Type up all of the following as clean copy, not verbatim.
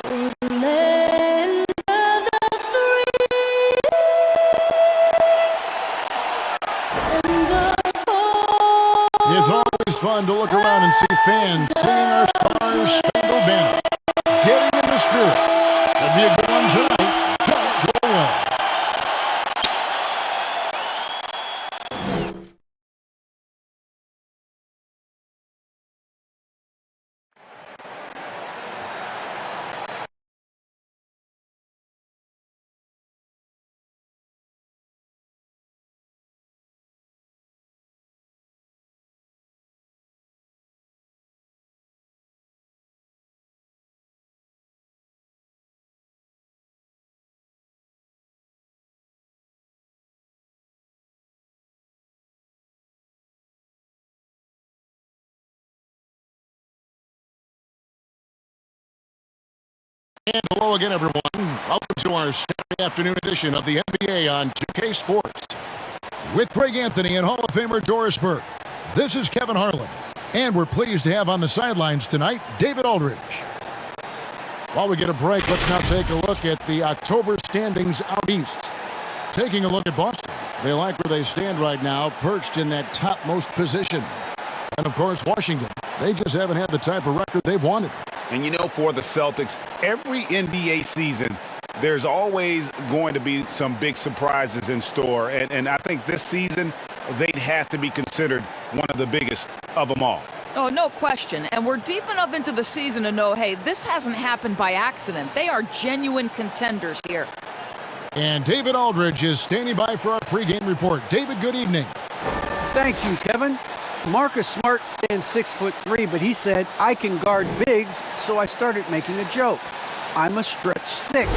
It's always fun to look around and see fans singing our Stars Spangled Banner. Getting in the spirit. Should be a good one tonight. Don't go away. And hello again, everyone. Welcome to our Saturday afternoon edition of the NBA on 2K Sports. With Greg Anthony and Hall of Famer Doris Burke, this is Kevin Harlan. And we're pleased to have on the sidelines tonight, David Aldridge. While we get a break, let's now take a look at the October standings out east. Taking a look at Boston. They like where they stand right now, perched in that topmost position. And, of course, Washington. They just haven't had the type of record they've wanted. And, you know, for the Celtics, every NBA season, there's always going to be some big surprises in store. And I think this season, they'd have to be considered one of the biggest of them all. Oh, no question. And we're deep enough into the season to know, hey, this hasn't happened by accident. They are genuine contenders here. And David Aldridge is standing by for our pregame report. David, good evening. Thank you, Kevin. Marcus Smart stands 6'3", but he said, I can guard bigs, so I started making a joke. I'm a stretch 6.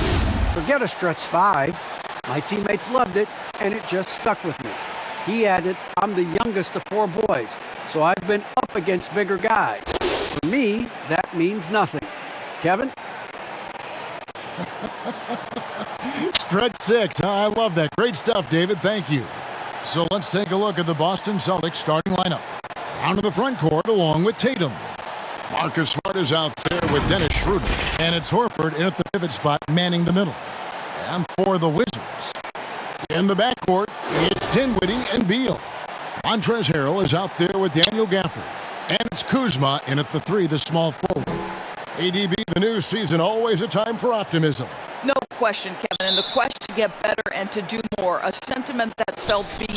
Forget a stretch 5. My teammates loved it, and it just stuck with me. He added, I'm the youngest of 4 boys, so I've been up against bigger guys. For me, that means nothing. Kevin? Stretch 6, huh? I love that. Great stuff, David. Thank you. So let's take a look at the Boston Celtics starting lineup. Down to the front court along with Tatum. Marcus Smart is out there with Dennis Schroeder. And it's Horford in at the pivot spot, manning the middle. And for the Wizards, in the backcourt, it's Dinwiddie and Beal. Montrezl Harrell is out there with Daniel Gafford. And it's Kuzma in at the 3, the small forward. ADB, the new season, always a time for optimism. No question, Kevin, and the quest to get better and to do more, a sentiment that's felt beyond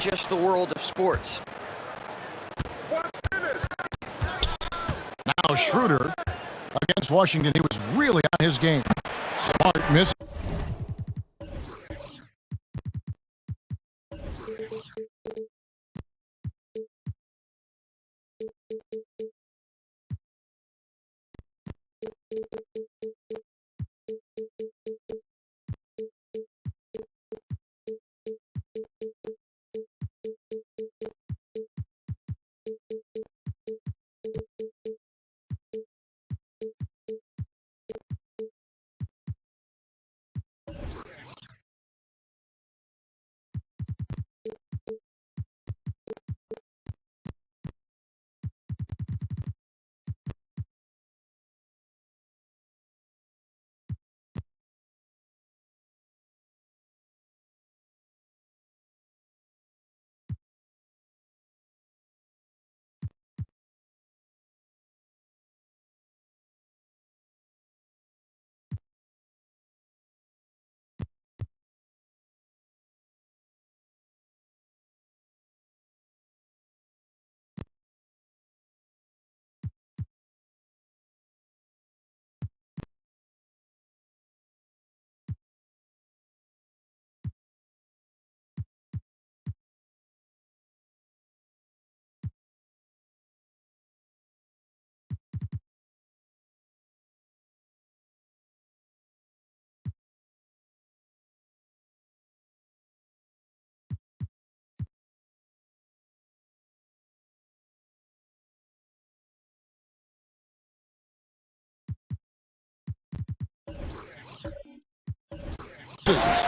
just the world of sports. Now Schroeder against Washington. He was really on his game. Smart miss. misses.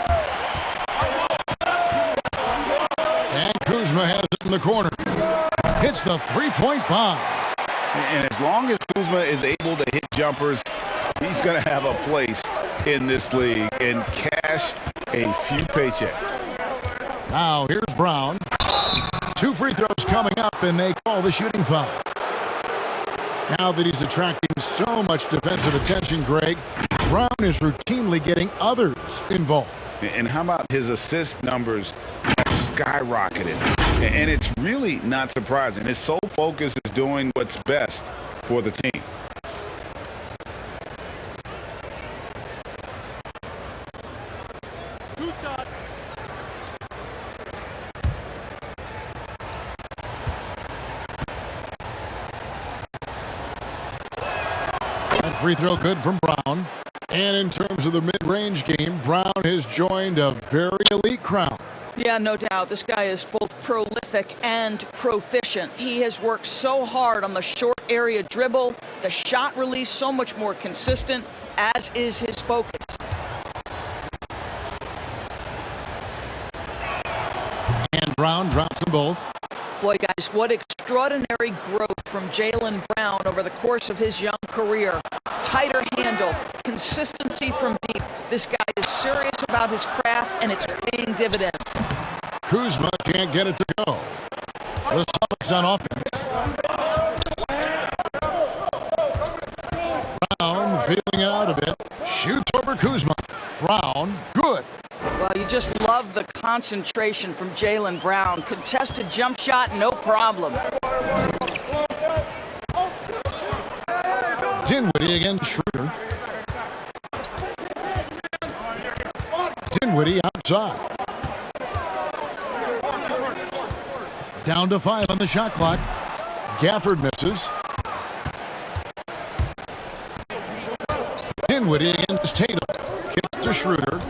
And Kuzma has it in the corner. Hits the three-point bomb. And as long as Kuzma is able to hit jumpers, he's going to have a place in this league and cash a few paychecks. Now here's Brown. 2 free throws coming up, and they call the shooting foul. Now that he's attracting so much defensive attention, Greg, Brown is routinely getting others involved. And how about his assist numbers skyrocketed? And it's really not surprising. His sole focus is doing what's best for the team. That free throw good from Brown. And in terms of the mid-range game, Brown has joined a very elite crowd. Yeah, no doubt. This guy is both prolific and proficient. He has worked so hard on the short area dribble, the shot release so much more consistent, as is his focus. And Brown drops them both. Boy, guys, what extraordinary growth from Jaylen Brown over the course of his young career. Tighter handle, consistency from deep. This guy is serious about his craft, and it's paying dividends. Kuzma can't get it to go. The Celtics on offense. Brown feeling it out a bit. Shoots over Kuzma. Brown, good. Well, you just love the concentration from Jaylen Brown. Contested jump shot, no problem. Dinwiddie against Schroeder. Dinwiddie outside. Down to 5 on the shot clock. Gafford misses. Dinwiddie against Tatum. Kicks to Schroeder.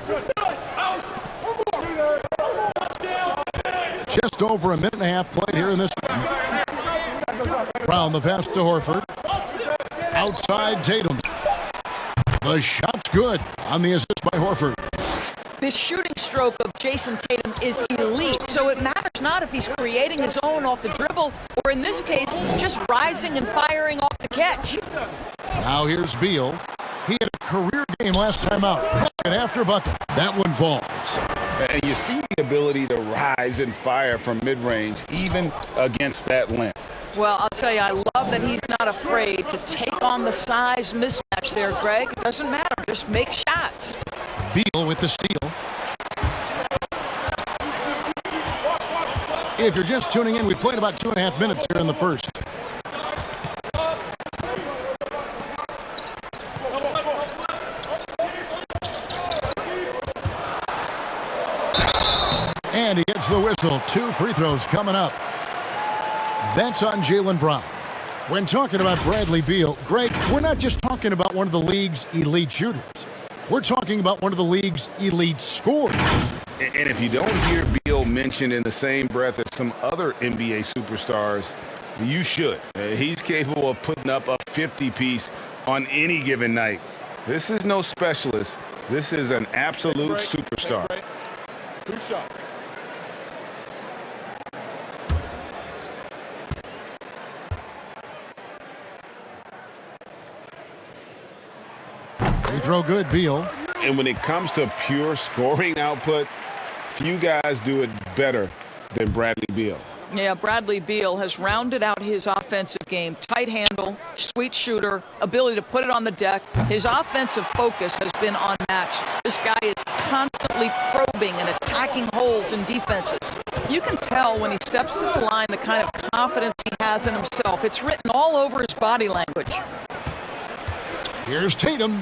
Just over a minute and a half played here in this one. Brown the pass to Horford. Outside Tatum. The shot's good on the assist by Horford. This shooting stroke of Jason Tatum is elite, so it matters not if he's creating his own off the dribble, or in this case, just rising and firing off the catch. Now here's Beal. He had a career game last time out. Bucket after bucket. That one falls. And you see the ability to rise and fire from mid-range, even against that length. Well, I'll tell you, I love that he's not afraid to take on the size mismatch there, Greg. It doesn't matter. Just make shots. Beal with the steal. If you're just tuning in, we've played about 2.5 minutes here in the first. And he gets the whistle. 2 free throws coming up. That's on Jaylen Brown. When talking about Bradley Beal, Greg, we're not just talking about one of the league's elite shooters. We're talking about one of the league's elite scorers. And if you don't hear Beal mentioned in the same breath as some other NBA superstars, you should. He's capable of putting up a 50-piece on any given night. This is no specialist. This is an absolute superstar. Good shot. Free throw good, Beal. And when it comes to pure scoring output, few guys do it better than Bradley Beal. Yeah, Bradley Beal has rounded out his offensive game. Tight handle, sweet shooter, ability to put it on the deck. His offensive focus has been unmatched. This guy is constantly probing and attacking holes in defenses. You can tell when he steps to the line the kind of confidence he has in himself. It's written all over his body language. Here's Tatum.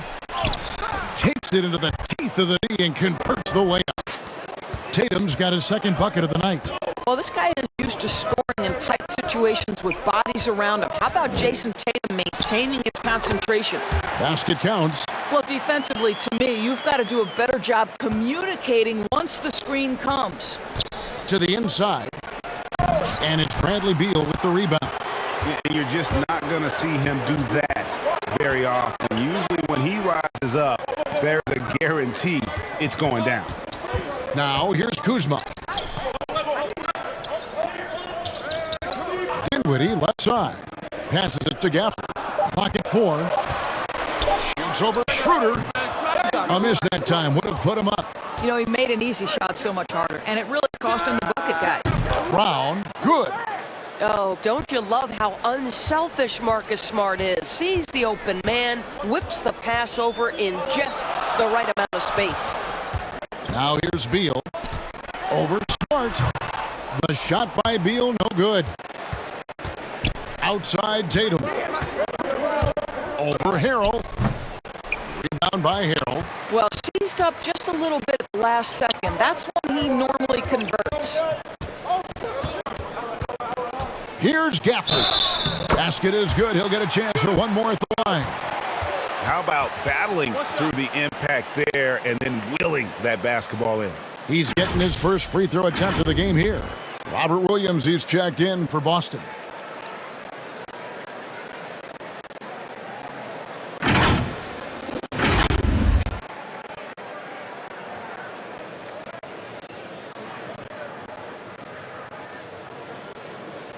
Takes it into the teeth of the D and converts the layup. Tatum's got his second bucket of the night. Well, this guy is used to scoring in tight situations with bodies around him. How about Jason Tatum maintaining his concentration? Basket counts. Well, defensively, to me, you've got to do a better job communicating once the screen comes. To the inside. And it's Bradley Beal with the rebound. And you're just not going to see him do that very often. Usually when he rises up, there's a guarantee it's going down. Now here's Kuzma. Dinwiddie left side. Passes it to Gafford. Clock at 4. Shoots over Schroeder. A miss that time. Would have put him up. You know, he made an easy shot so much harder, and it really cost him the bucket, guys. Brown. Good. Oh, don't you love how unselfish Marcus Smart is? Sees the open man, whips the pass over in just the right amount of space. Now here's Beal. Over Smart. The shot by Beal, no good. Outside Tatum. Over Harrell. Rebound by Harrell. Well, seized up just a little bit at the last second. That's when he normally converts. Here's Gafford. Basket is good. He'll get a chance for one more at the line. How about battling through the impact there and then wheeling that basketball in? He's getting his first free throw attempt of the game here. Robert Williams, he's checked in for Boston.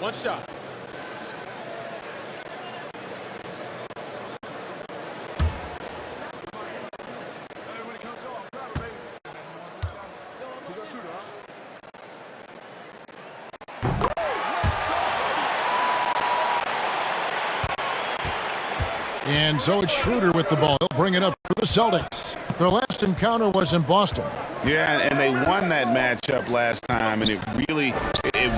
One shot. And so it's Schroeder with the ball. He'll bring it up for the Celtics. Their last encounter was in Boston. Yeah, and they won that matchup last time, and it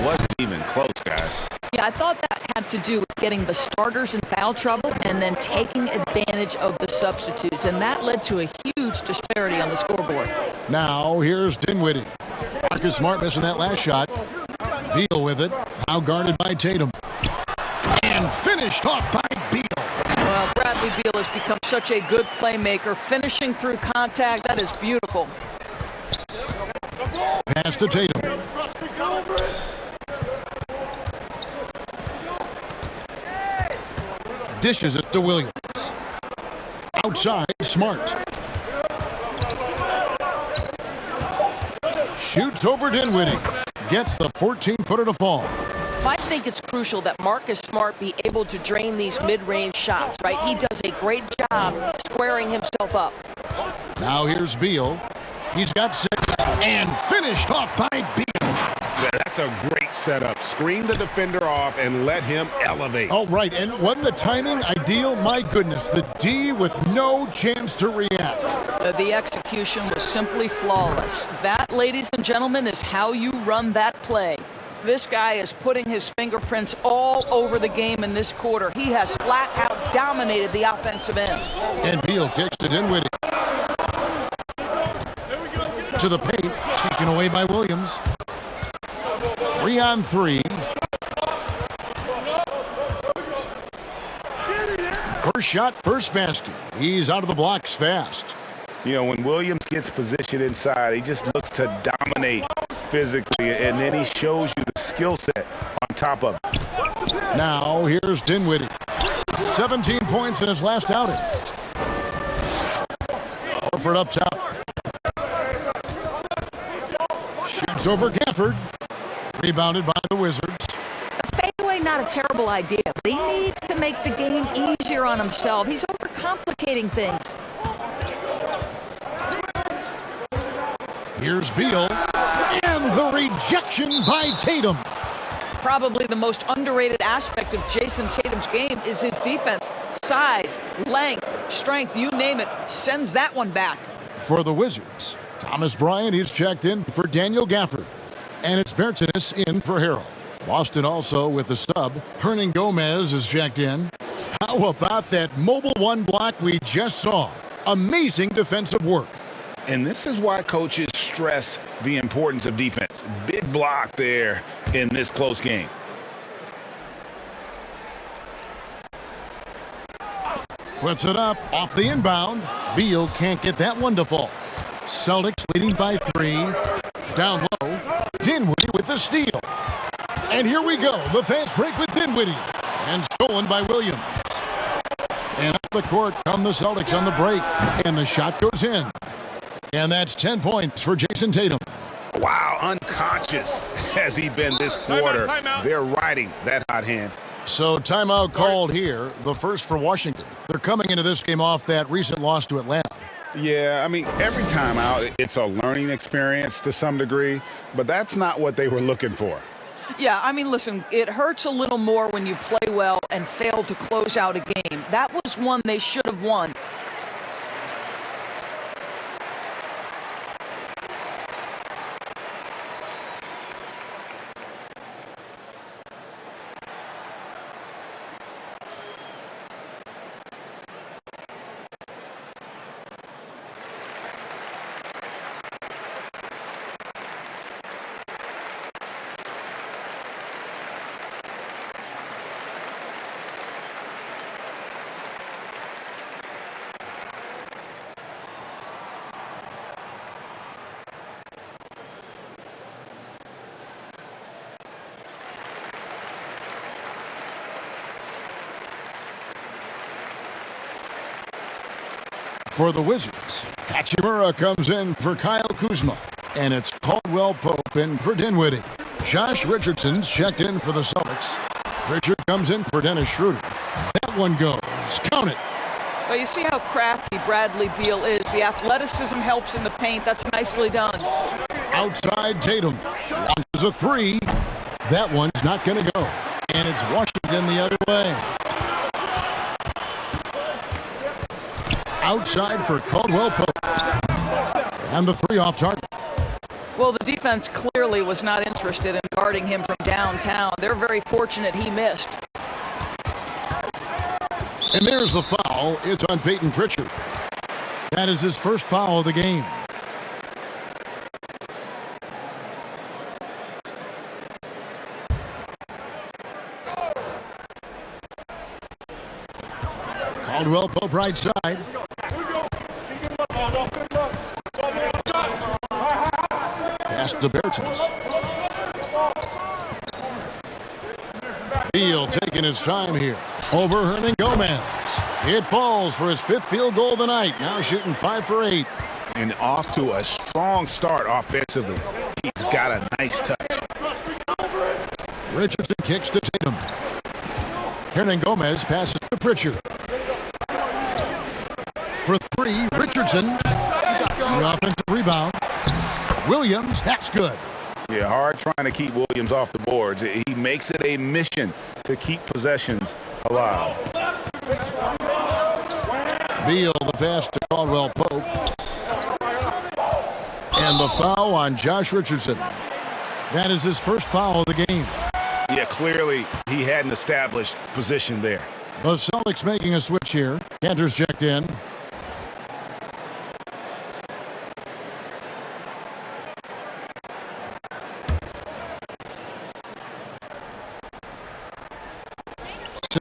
wasn't even close, guys. Yeah, I thought that had to do with getting the starters in foul trouble and then taking advantage of the substitutes, and that led to a huge disparity on the scoreboard. Now here's Dinwiddie. Marcus Smart missing that last shot. Beal with it. Now guarded by Tatum. And finished off by Beal. Well, Bradley Beal has become such a good playmaker, finishing through contact. That is beautiful. Pass to Tatum. Dishes it to Williams. Outside, Smart. Shoots over Dinwiddie. Gets the 14-footer to fall. I think it's crucial that Marcus Smart be able to drain these mid-range shots, right? He does a great job squaring himself up. Now here's Beal. He's got 6 and finished off by Beal. Yeah, that's a great setup. Screen the defender off and let him elevate. Oh, right, and wasn't the timing ideal? My goodness, the D with no chance to react. The execution was simply flawless. That, ladies and gentlemen, is how you run that play. This guy is putting his fingerprints all over the game in this quarter. He has flat out dominated the offensive end. And Beal kicks to Dinwiddie. To the paint, taken away by Williams. 3-on-3. First shot, first basket. He's out of the blocks fast. You know, when Williams gets positioned inside, he just looks to dominate physically, and then he shows you the skill set on top of it. Now, here's Dinwiddie. 17 points in his last outing. Horford up top. Shoots over Gafford. Rebounded by the Wizards. A fadeaway, not a terrible idea, but he needs to make the game easier on himself. He's overcomplicating things. Here's Beal. And the rejection by Tatum. Probably the most underrated aspect of Jason Tatum's game is his defense. Size, length, strength, you name it, sends that one back. For the Wizards, Thomas Bryant, he's checked in for Daniel Gafford. And it's Bertanis in for Harrell. Boston also with the sub. Hernan Gomez is checked in. How about that mobile one block we just saw? Amazing defensive work. And this is why coaches stress the importance of defense. Big block there in this close game. Puts it up off the inbound. Beal can't get that one to fall. Celtics leading by 3. Down low. Dinwiddie with the steal. And here we go. The fast break with Dinwiddie. And stolen by Williams. And the court come the Celtics on the break, and the shot goes in. And that's 10 points for Jason Tatum. Wow, unconscious has he been this quarter. They're riding that hot hand. So timeout called here, the first for Washington. They're coming into this game off that recent loss to Atlanta. Yeah, I mean, every time out, it's a learning experience to some degree, but that's not what they were looking for. Yeah, I mean, listen, it hurts a little more when you play well and fail to close out a game. That was one they should have won. For the Wizards, Hachimura comes in for Kyle Kuzma, and it's Caldwell Pope in for Dinwiddie. Josh Richardson's checked in for the Celtics. Pritchard comes in for Dennis Schroeder. That one goes. Count it. Well, you see how crafty Bradley Beal is. The athleticism helps in the paint. That's nicely done. Outside Tatum. Launches a three. That one's not going to go. And it's Washington the other way. Outside for Caldwell Pope. And the three off target. Well, the defense clearly was not interested in guarding him from downtown. They're very fortunate he missed. And there's the foul. It's on Peyton Pritchard. That is his first foul of the game. Caldwell Pope right side. Pass to Bertens. Beal taking his time here. Over Hernan Gomez. It falls for his fifth field goal of the night. Now shooting 5 for 8. And off to a strong start offensively. He's got a nice touch. Richardson kicks to Tatum. Hernan Gomez passes to Pritchard. For three, Richardson. The offensive rebound. Williams, that's good. Yeah, hard trying to keep Williams off the boards. He makes it a mission to keep possessions alive. Beal, the pass to Caldwell Pope. And the foul on Josh Richardson. That is his first foul of the game. Yeah, clearly he had an established position there. The Celtics making a switch here. Cantor's checked in.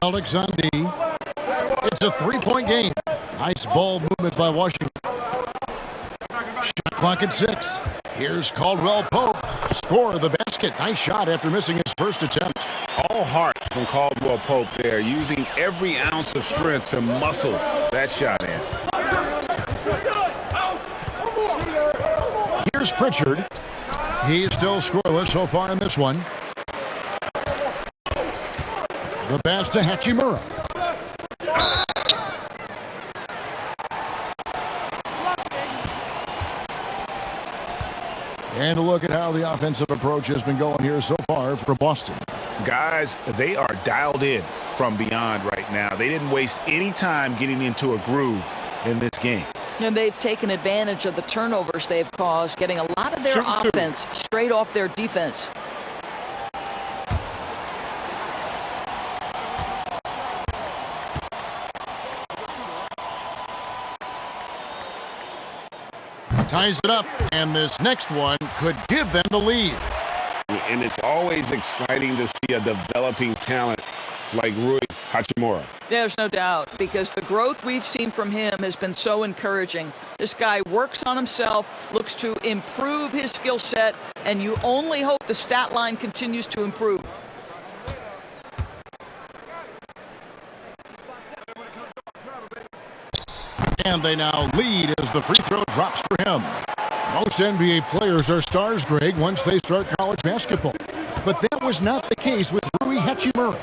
Celtics on D. It's a three-point game. Nice ball movement by Washington. Shot clock at 6. Here's Caldwell Pope. Score the basket. Nice shot after missing his first attempt. All heart from Caldwell Pope there, using every ounce of strength to muscle that shot in. Here's Pritchard. He's still scoreless so far in this one. The pass to Hachimura. And a look at how the offensive approach has been going here so far for Boston. Guys, they are dialed in from beyond right now. They didn't waste any time getting into a groove in this game. And they've taken advantage of the turnovers they've caused, getting a lot of their offense straight off their defense. Ties it up, and this next one could give them the lead. And it's always exciting to see a developing talent like Rui Hachimura. There's no doubt, because the growth we've seen from him has been so encouraging. This guy works on himself, looks to improve his skill set, and you only hope the stat line continues to improve. And they now lead as the free throw drops for him. Most NBA players are stars, Greg, once they start college basketball. But that was not the case with Rui Hachimura.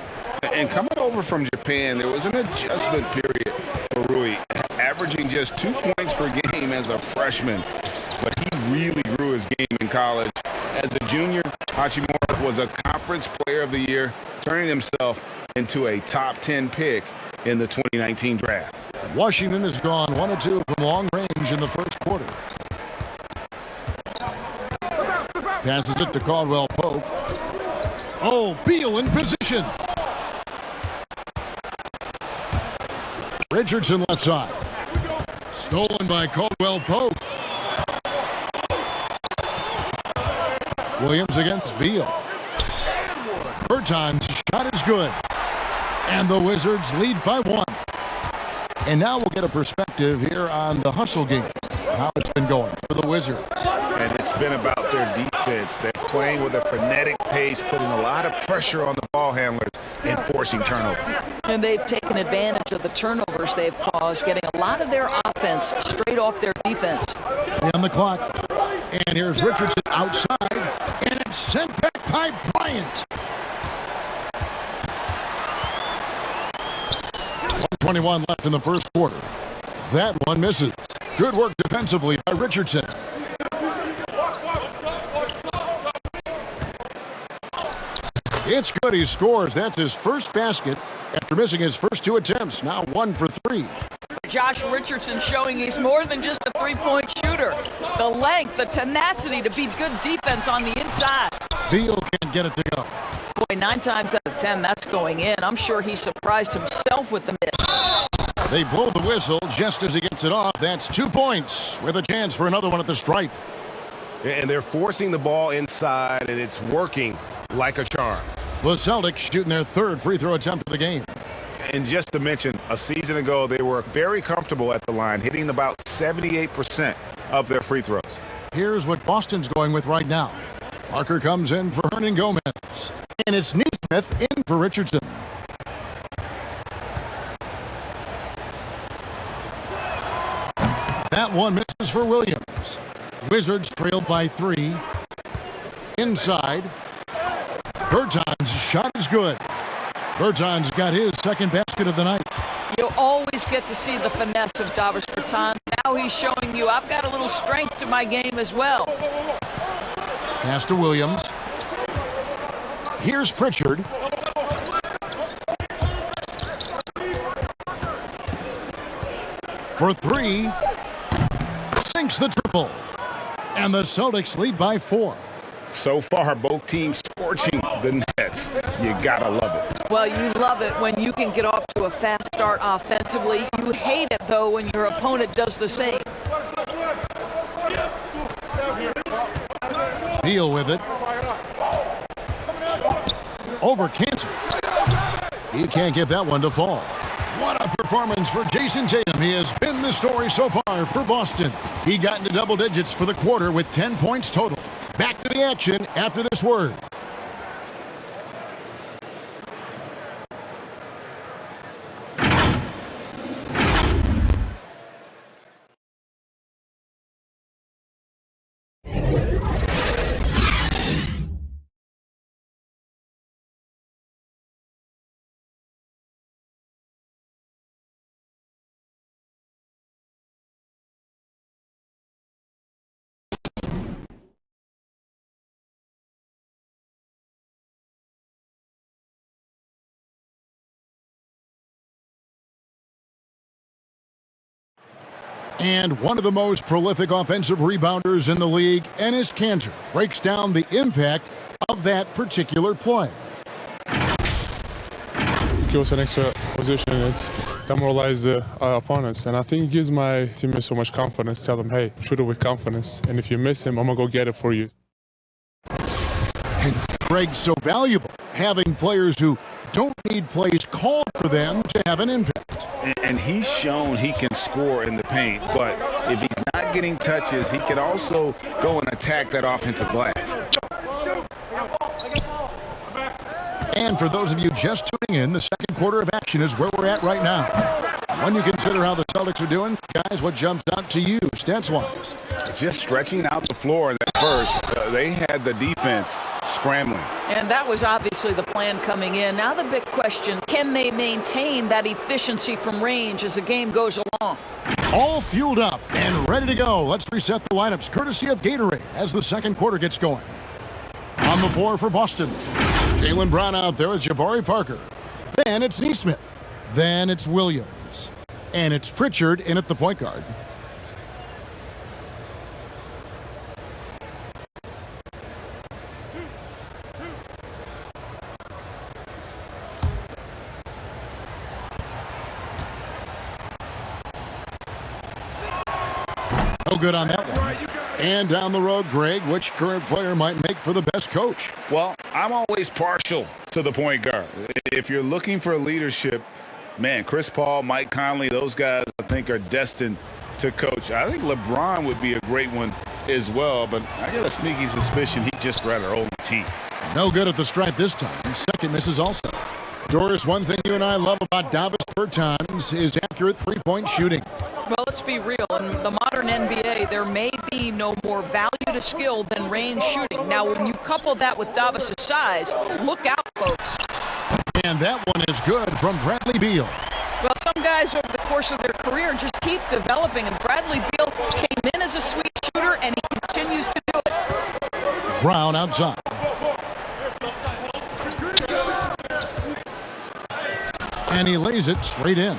And coming over from Japan, there was an adjustment period for Rui, averaging just 2 points per game as a freshman. But he really grew his game in college. As a junior, Hachimura was a Conference Player of the Year, turning himself into a top 10 pick in the 2019 draft. Washington has gone 1 of 2 from long range in the first quarter. Passes it to Caldwell Pope. Oh, Beal in position. Richardson left side. Stolen by Caldwell Pope. Williams against Beal. Berton's shot is good. And the Wizards lead by 1. And now we'll get a perspective here on the hustle game, how it's been going for the Wizards. And it's been about their defense. They're playing with a frenetic pace, putting a lot of pressure on the ball handlers and forcing turnovers. And they've taken advantage of the turnovers they've caused, getting a lot of their offense straight off their defense. On the clock. And here's Richardson outside. And it's sent back by Bryant. 1:21 left in the first quarter. That one misses. Good work defensively by Richardson. It's good. He scores. That's his first basket after missing his first 2 attempts. Now 1 for 3. Josh Richardson showing he's more than just a three-point shooter. The length, the tenacity to beat good defense on the inside. Beal can't get it to go. Boy, 9 times out of 10, that's going in. I'm sure he surprised himself with the miss. They blow the whistle just as he gets it off. That's 2 points with a chance for another one at the stripe. And they're forcing the ball inside, and it's working like a charm. The Celtics shooting their 3rd free throw attempt of the game. And just to mention, a season ago, they were very comfortable at the line, hitting about 78% of their free throws. Here's what Boston's going with right now. Parker comes in for Hernan Gomez. And it's Nesmith in for Richardson. That one misses for Williams. Wizards trailed by 3. Inside. Berton's shot is good. Berton's got his 2nd basket of the night. You always get to see the finesse of Davis Bertans. Now he's showing you I've got a little strength to my game as well. Pass to Williams. Here's Pritchard. For 3. Sinks the triple. And the Celtics lead by 4. So far, both teams scorching the nets. You gotta love it. Well, you love it when you can get off to a fast start offensively. You hate it, though, when your opponent does the same. Beal with it. Over Cancer. He can't get that one to fall. What a performance for Jason Tatum. He has been the story so far for Boston. He got into double digits for the quarter with 10 points total. Back to the action after this word. And one of the most prolific offensive rebounders in the league, Enes Kanter, breaks down the impact of that particular play. It gives us an extra position. It's demoralized the opponents. And I think it gives my teammates so much confidence. Tell them, hey, shoot it with confidence. And if you miss him, I'm going to go get it for you. And Greg's so valuable, having players who don't need plays called for them to have an impact. And he's shown he can score in the paint, but if he's not getting touches, he can also go and attack that offensive glass. And for those of you just tuning in, the second quarter of action is where we're at right now. When you consider how the Celtics are doing, guys, what jumps out to you stats-wise? Just stretching out the floor in that first. They had the defense scrambling. And that was obviously the plan coming in. Now the big question, can they maintain that efficiency from range as the game goes along? All fueled up and ready to go. Let's reset the lineups courtesy of Gatorade as the second quarter gets going. On the floor for Boston, Jaylen Brown out there with Jabari Parker. Then it's Nesmith. Then it's Williams. And it's Pritchard in at the point guard. No good on that one. And down the road, Greg, which current player might make for the best coach? Well, I'm always partial to the point guard. If you're looking for leadership, man, Chris Paul, Mike Conley, those guys I think are destined to coach. I think LeBron would be a great one as well, but I got a sneaky suspicion he just rather own the team. No good at the stripe this time. Second misses also. Doris, one thing you and I love about Davis Bertans is accurate three-point shooting. Well, let's be real. In the modern NBA, there may be no more value to skill than range shooting. Now, when you couple that with Davis' size, look out, folks. And that one is good from Bradley Beal. Well, some guys over the course of their career just keep developing, and Bradley Beal came in as a sweet shooter, and he continues to do it. Brown outside. And he lays it straight in.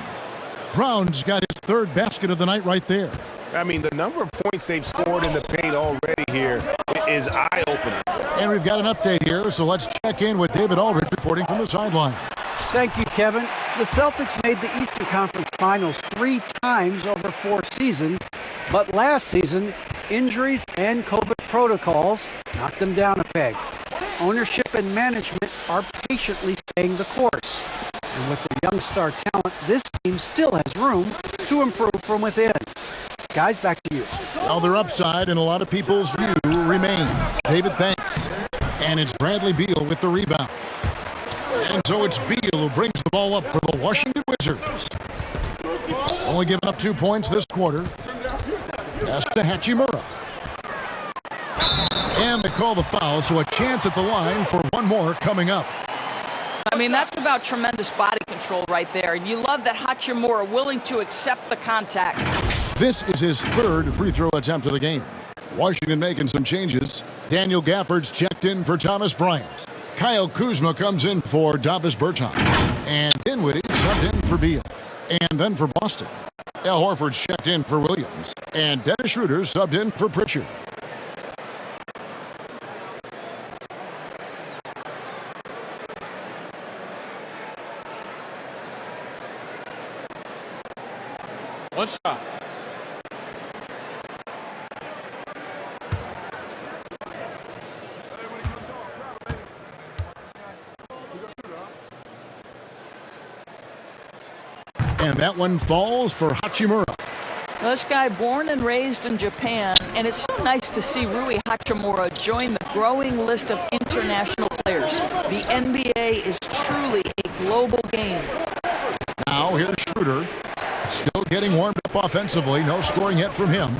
Brown's got his third basket of the night right there. I mean, the number of points they've scored in the paint already here is eye-opening. And we've got an update here, so let's check in with David Aldridge reporting from the sideline. Thank you, Kevin. The Celtics made the Eastern Conference Finals 3 times over 4 seasons, but last season, injuries and COVID protocols knocked them down a peg. Ownership and management are patiently staying the course. And with the young star talent, this team still has room to improve from within. Guys, back to you. Well, their upside in a lot of people's view remains. David, thanks. And it's Bradley Beal with the rebound. And so it's Beal who brings the ball up for the Washington Wizards. Only giving up 2 points this quarter. Pass to Hachimura. And they call the foul, so a chance at the line for one more coming up. I mean, that's about tremendous body control right there. And you love that Hachimura willing to accept the contact. This is his third free throw attempt of the game. Washington making some changes. Daniel Gafford's checked in for Thomas Bryant. Kyle Kuzma comes in for Davis Bertans. And Dinwiddie subbed in for Beal. And then for Boston, Al Horford's checked in for Williams. And Dennis Schroeder subbed in for Pritchard. One shot. And that one falls for Hachimura. Well, this guy born and raised in Japan, and it's so nice to see Rui Hachimura join the growing list of international players. The NBA is truly a global game. Now here's Schroeder. Still getting warmed up offensively. No scoring yet from him.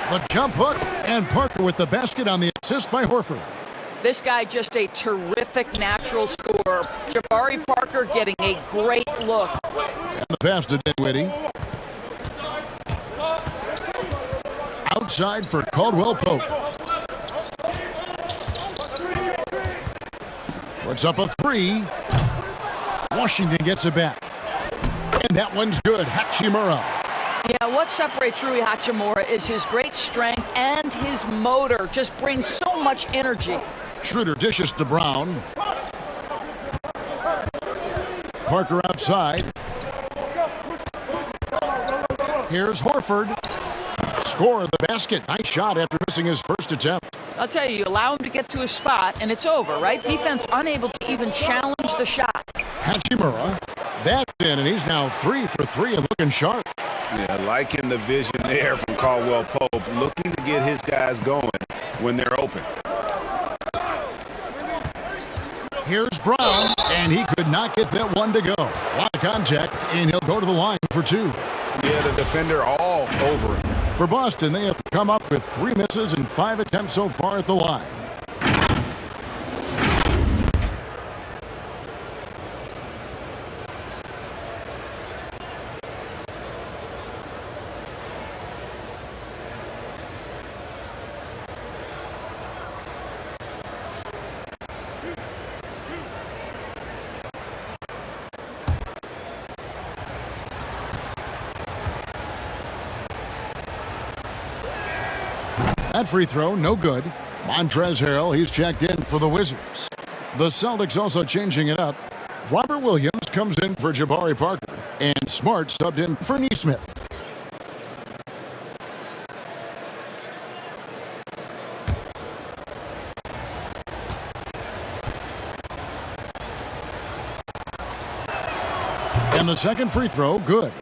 The jump hook, and Parker with the basket on the assist by Horford. This guy just a terrific natural scorer. Jabari Parker getting a great look. And the pass to Dinwiddie. Outside for Caldwell Pope. Puts up a three. Washington gets it back. And that one's good. Hachimura. Yeah, what separates Rui Hachimura is his great strength and his motor. Just brings so much energy. Schroeder dishes to Brown. Parker outside. Here's Horford. Score of the basket. Nice shot after missing his first attempt. I'll tell you, you allow him to get to his spot, and it's over, right? Defense unable to even challenge the shot. Hachimura. That's in, and he's now 3 for 3 and looking sharp. Yeah, liking the vision there from Caldwell Pope, looking to get his guys going when they're open. Here's Brown, and he could not get that one to go. A lot of contact, and he'll go to the line for 2. Yeah, the defender all over him. For Boston, they have come up with 3 misses and 5 attempts so far at the line. That free throw, no good. Montrezl Harrell, he's checked in for the Wizards. The Celtics also changing it up. Robert Williams comes in for Jabari Parker, and Smart subbed in for Nesmith. And the second free throw, good.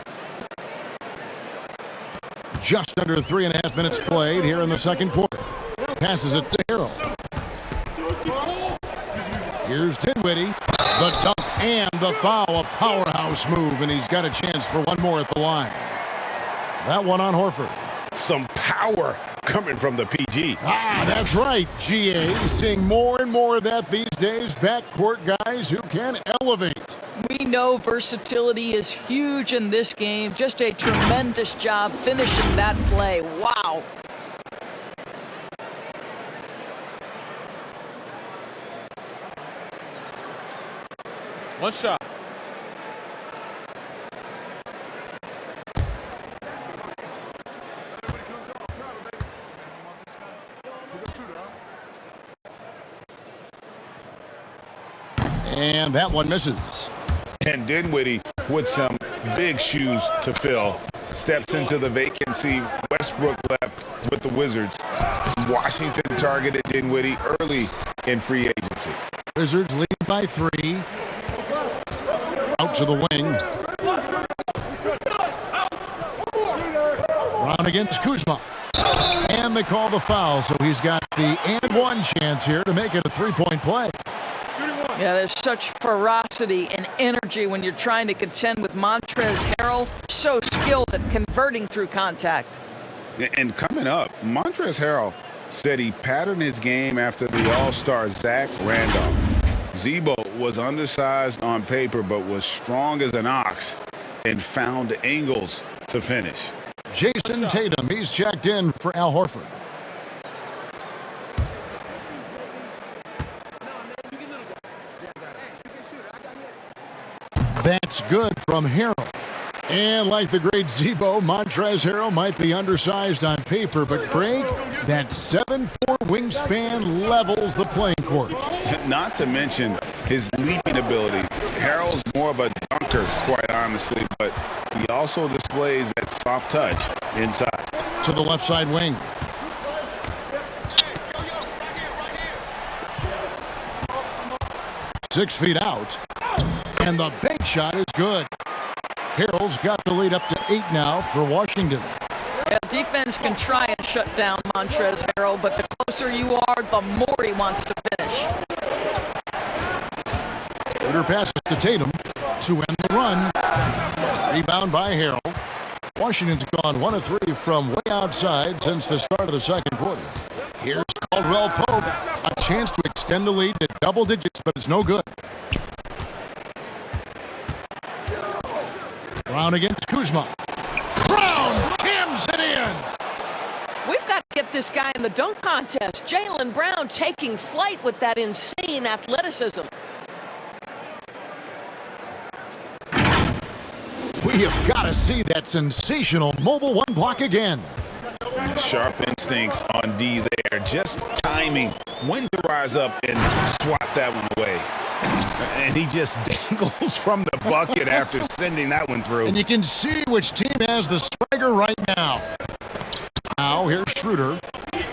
Just under 3.5 minutes played here in the second quarter. Passes it to Harrell. Here's Dinwiddie. The dunk and the foul. A powerhouse move, and he's got a chance for one more at the line. That one on Horford. Some power coming from the PG. That's right, GA. Seeing more and more of that these days. Backcourt guys who can elevate. We know versatility is huge in this game. Just a tremendous job finishing that play. Wow. One shot. And that one misses. And Dinwiddie with some big shoes to fill. Steps into the vacancy. Westbrook left with the Wizards. Washington targeted Dinwiddie early in free agency. Wizards lead by 3. Out to the wing. Brown against Kuzma. And they call the foul, so he's got the and one chance here to make it a 3-point play. Yeah, there's such ferocity and energy when you're trying to contend with Montrezl Harrell. So skilled at converting through contact. And coming up, Montrezl Harrell said he patterned his game after the All-Star Zach Randolph. Zebo was undersized on paper but was strong as an ox and found angles to finish. Jason Tatum, he's checked in for Al Horford. That's good from Harrell. And like the great Zebo, Montrezl Harrell might be undersized on paper, but Craig, that 7'4" wingspan levels the playing court. Not to mention his leaping ability. Harrell's more of a dunker, quite honestly, but he also displays that soft touch inside. To the left side wing. Six feet out. And the bank shot is good. Harrell's got the lead up to 8 now for Washington. Yeah, defense can try and shut down Montrezl Harrell, but the closer you are, the more he wants to finish. Shooter passes to Tatum to end the run. Rebound by Harrell. Washington's gone 1 of 3 from way outside since the start of the second quarter. Here's Caldwell Pope. A chance to extend the lead to double digits, but it's no good. Brown against Kuzma. Brown jams it in. We've got to get this guy in the dunk contest. Jaylen Brown taking flight with that insane athleticism. We have got to see that sensational mobile one block again. Sharp instincts on D there. Just timing when to rise up and swat that one away. And he just dangles from the bucket after sending that one through. And you can see which team has the swagger right now. Now here's Schroeder.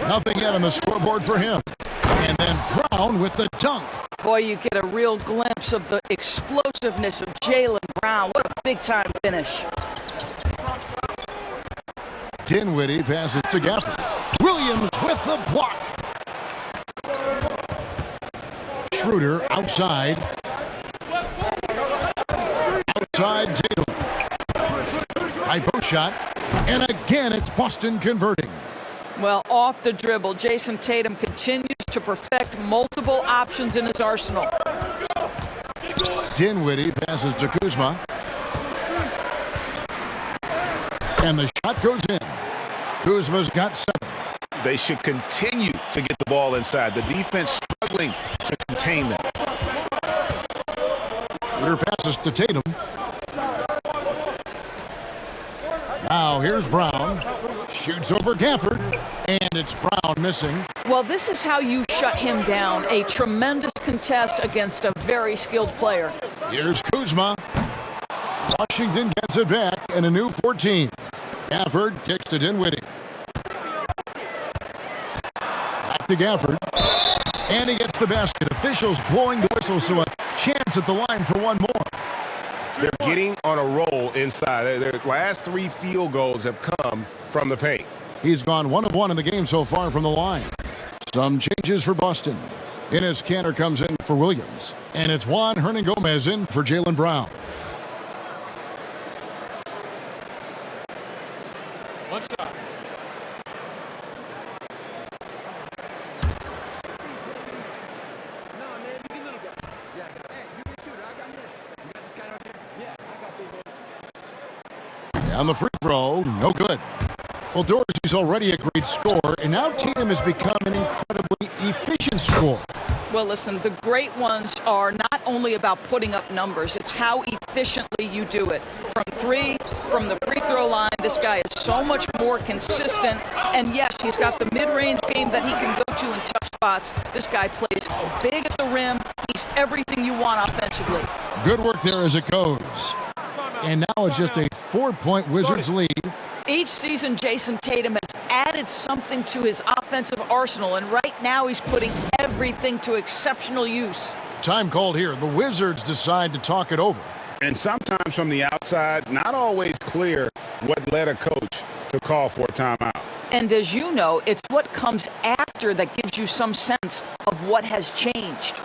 Nothing yet on the scoreboard for him. And then Brown with the dunk. Boy, you get a real glimpse of the explosiveness of Jaylen Brown. What a big-time finish. Dinwiddie passes to Gafford. Williams with the block. Schroeder outside. Outside Tatum. High post shot. And again, it's Boston converting. Well, off the dribble, Jason Tatum continues to perfect multiple options in his arsenal. Dinwiddie passes to Kuzma. And the shot goes in. Kuzma's got 7. They should continue to get the ball inside. The defense struggling to contain them. Schroeder passes to Tatum. Now here's Brown. Shoots over Gafford. And it's Brown missing. Well, this is how you shut him down. A tremendous contest against a very skilled player. Here's Kuzma. Washington gets it back and a new 14. Gafford kicks to Dinwiddie. Back to Gafford. And he gets the basket. Officials blowing the whistle, so a chance at the line for one more. They're getting on a roll inside. Their last 3 field goals have come from the paint. He's gone 1 of 1 in the game so far from the line. Some changes for Boston. Enes Kanter comes in for Williams. And it's Juan Hernan-Gomez in for Jaylen Brown. One shot. On the free throw, no good. Well, Dorsey's already a great scorer, and now Tatum has become an incredibly efficient scorer. Well, listen, the great ones are not only about putting up numbers, it's how efficiently you do it. From 3, from the free throw line, this guy is so much more consistent. And yes, he's got the mid-range game that he can go to in tough spots. This guy plays big at the rim. He's everything you want offensively. Good work there as it goes. And now it's just a 4-point Wizards lead. Each season, Jason Tatum has added something to his offensive arsenal, and right now he's putting everything to exceptional use. Time called here. The Wizards decide to talk it over. And sometimes from the outside, not always clear what led a coach to call for a timeout. And as you know, it's what comes after that gives you some sense of what has changed.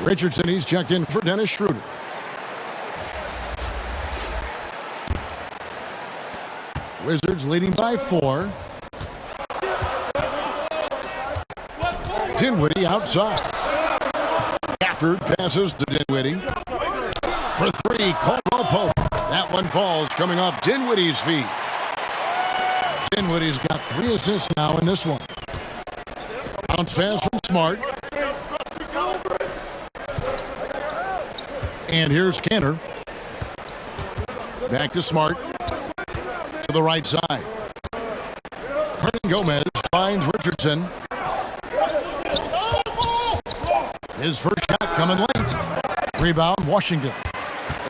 Richardson, he's checked in for Dennis Schroeder. Wizards leading by 4. Dinwiddie outside. Gafford passes to Dinwiddie. For 3, Caldwell Pope. That one falls coming off Dinwiddie's feet. Dinwiddie's got 3 assists now in this one. Bounce pass from Smart. And here's Kanter. Back to Smart. To the right side. Hernan-Gomez finds Richardson. His first shot coming late. Rebound, Washington.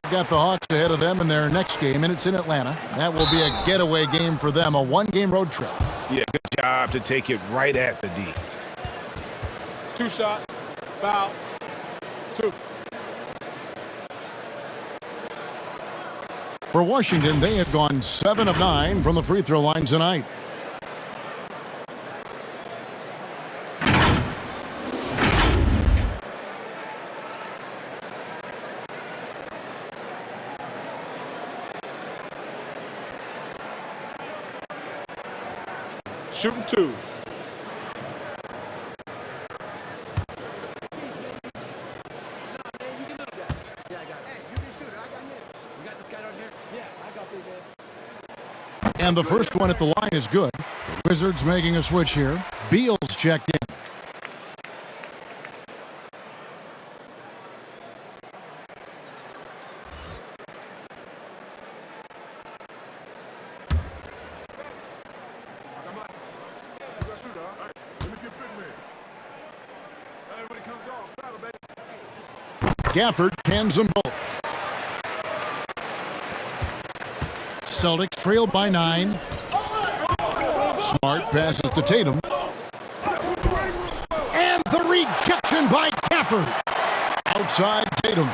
They've got the Hawks ahead of them in their next game, and it's in Atlanta. That will be a getaway game for them, a 1-game road trip. Yeah, good job to take it right at the D. 2 shots. Foul. 2. For Washington, they have gone 7 of 9 from the free throw line tonight. Shooting 2. And the first one at the line is good. The Wizards making a switch here. Beal's checked in. Gafford cans them both. Celtics trail by 9. Smart passes to Tatum. And the rejection by Gafford. Outside Tatum.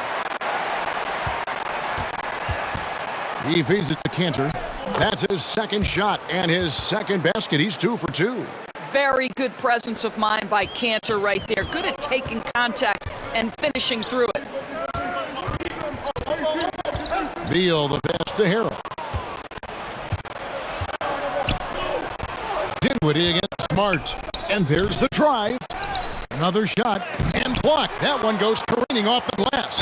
He feeds it to Cantor. That's his second shot and his second basket. He's 2 for 2. Very good presence of mind by Cantor right there. Good at taking contact and finishing through it. Beal the pass to Harrell. Dinwiddie against Smart. And there's the drive. Another shot and blocked. That one goes careening off the glass.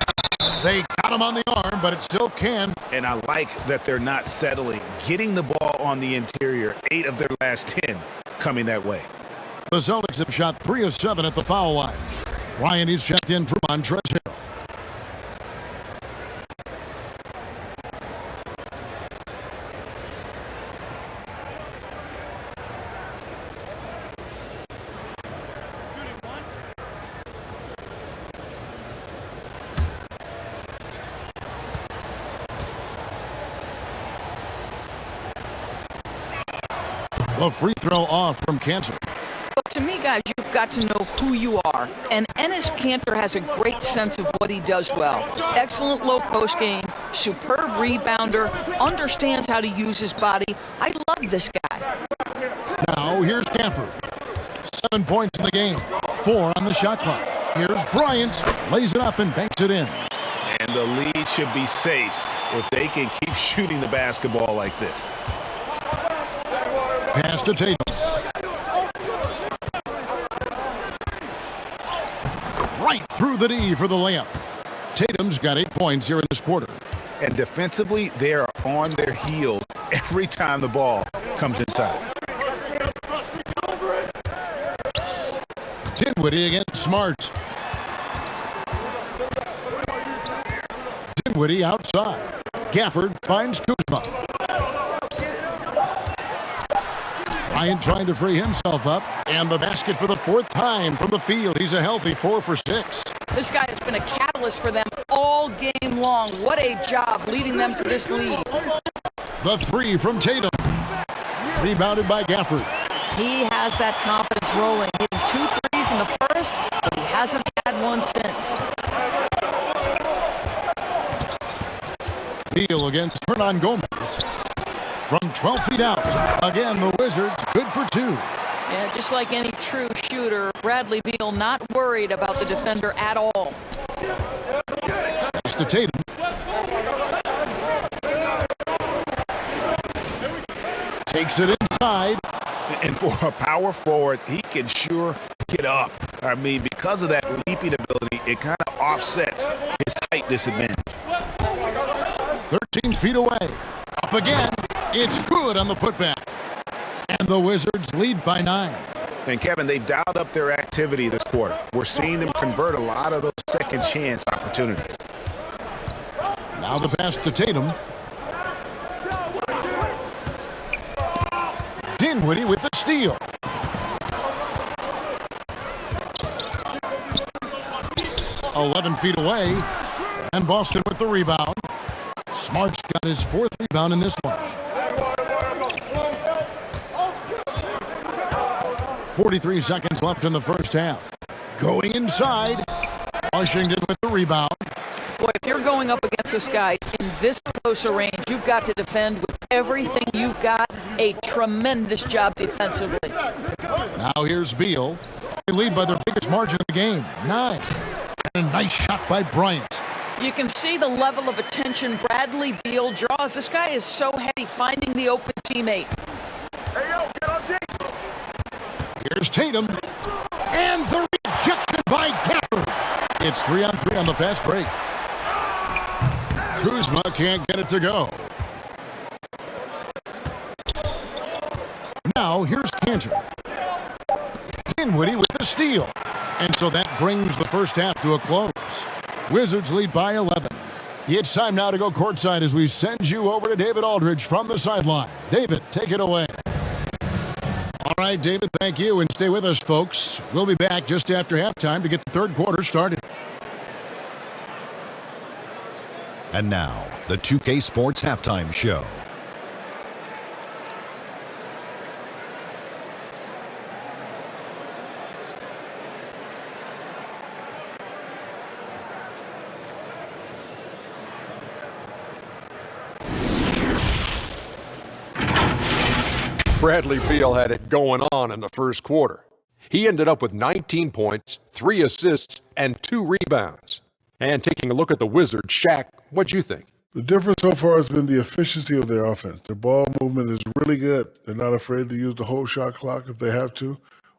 They got him on the arm, but it still can. And I like that they're not settling. Getting the ball on the interior, 8 of their last 10 coming that way. The Celtics have shot 3 of 7 at the foul line. Ryan is checked in for Montrezl Harrell. A free throw off from Cantor. But to me, guys, you've got to know who you are. And Enes Kanter has a great sense of what he does well. Excellent low post game, superb rebounder, understands how to use his body. I love this guy. Now here's Gafford. 7 points in the game, 4 on the shot clock. Here's Bryant, lays it up and banks it in. And the lead should be safe if they can keep shooting the basketball like this. Pass to Tatum. Right through the D for the layup. Tatum's got 8 points here in this quarter. And defensively, they are on their heels every time the ball comes inside. Dinwiddie against Smart. Dinwiddie outside. Gafford finds Kuzma. Bryant trying to free himself up. And the basket for the 4th time from the field. He's a healthy 4 for 6. This guy has been a catalyst for them all game long. What a job leading them to this lead. The 3 from Tatum. Rebounded by Gafford. He has that confidence rolling. Hitting 2 threes in the first, but he hasn't had one since. Beal against Hernan Gomez. From 12 feet out. Again, the Wizards good for 2. Yeah, just like any true shooter, Bradley Beal not worried about the defender at all. Pass to Tatum. Takes it inside. And for a power forward, he can sure get up. I mean, because of that leaping ability, it kind of offsets his height disadvantage. 13 feet away. Up again. It's good on the putback. And the Wizards lead by 9. And Kevin, they've dialed up their activity this quarter. We're seeing them convert a lot of those second chance opportunities. Now the pass to Tatum. Dinwiddie with the steal. "11 feet away. And Boston with the rebound. Smart's got his 4th rebound in this one. 43 seconds left in the first half. Going inside. Washington with the rebound. Boy, if you're going up against this guy in this close a range, you've got to defend with everything you've got. A tremendous job defensively. Now here's Beal. They lead by their biggest margin of the game, 9. And a nice shot by Bryant. You can see the level of attention Bradley Beal draws. This guy is so heady finding the open teammate. Hey, yo, get on Jason. Here's Tatum. And the rejection by Gafford. It's 3-on-3 on the fast break. Kuzma can't get it to go. Now here's Cantor. Dinwiddie with the steal. And so that brings the first half to a close. Wizards lead by 11. It's time now to go courtside as we send you over to David Aldridge from the sideline. David, take it away. All right, David, thank you, and stay with us, folks. We'll be back just after halftime to get the third quarter started. And now, the 2K Sports Halftime Show. Bradley Beal had it going on in the first quarter. He ended up with 19 points, 3 assists, and 2 rebounds. And taking a look at the Wizards, Shaq, what'd you think? The difference so far has been the efficiency of their offense. Their ball movement is really good. They're not afraid to use the whole shot clock if they have to.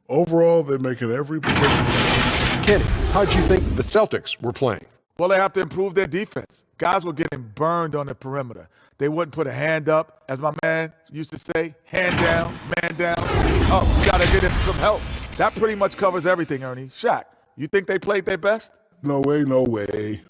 Overall, they're making every position. Kenny, how'd you think the Celtics were playing? Well, they have to improve their defense. Guys were getting burned on the perimeter. They wouldn't put a hand up, as my man used to say, hand down, man down. Oh, got to get him some help. That pretty much covers everything, Ernie. Shaq, you think they played their best? No way, no way.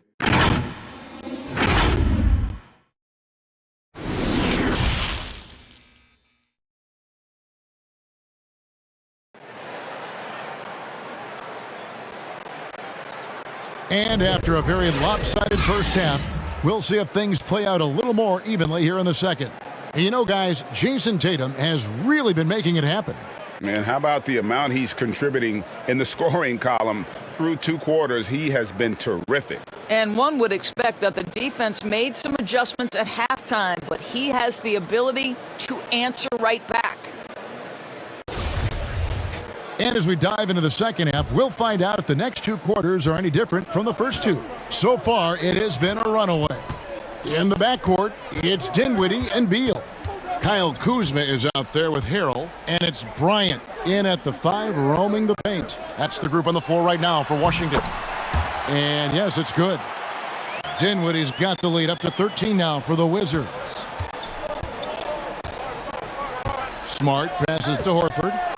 And after a very lopsided first half, we'll see if things play out a little more evenly here in the second. And you know, guys, Jason Tatum has really been making it happen. And how about the amount he's contributing in the scoring column through 2 quarters? He has been terrific. And one would expect that the defense made some adjustments at halftime, but he has the ability to answer right back. And as we dive into the second half, we'll find out if the next 2 quarters are any different from the first 2. So far, it has been a runaway. In the backcourt, it's Dinwiddie and Beal. Kyle Kuzma is out there with Harrell, and it's Bryant in at the 5, roaming the paint. That's the group on the floor right now for Washington. And yes, it's good. Dinwiddie's got the lead up to 13 now for the Wizards. Smart passes to Horford.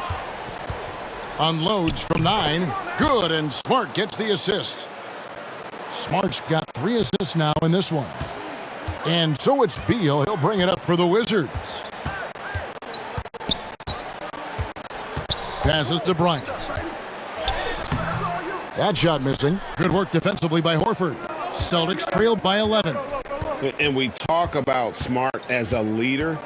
Unloads from 9. Good, and Smart gets the assist. Smart's got 3 assists now in this one. And so it's Beal. He'll bring it up for the Wizards. Passes to Bryant. That shot missing. Good work defensively by Horford. Celtics trailed by 11. And we talk about Smart as a leader.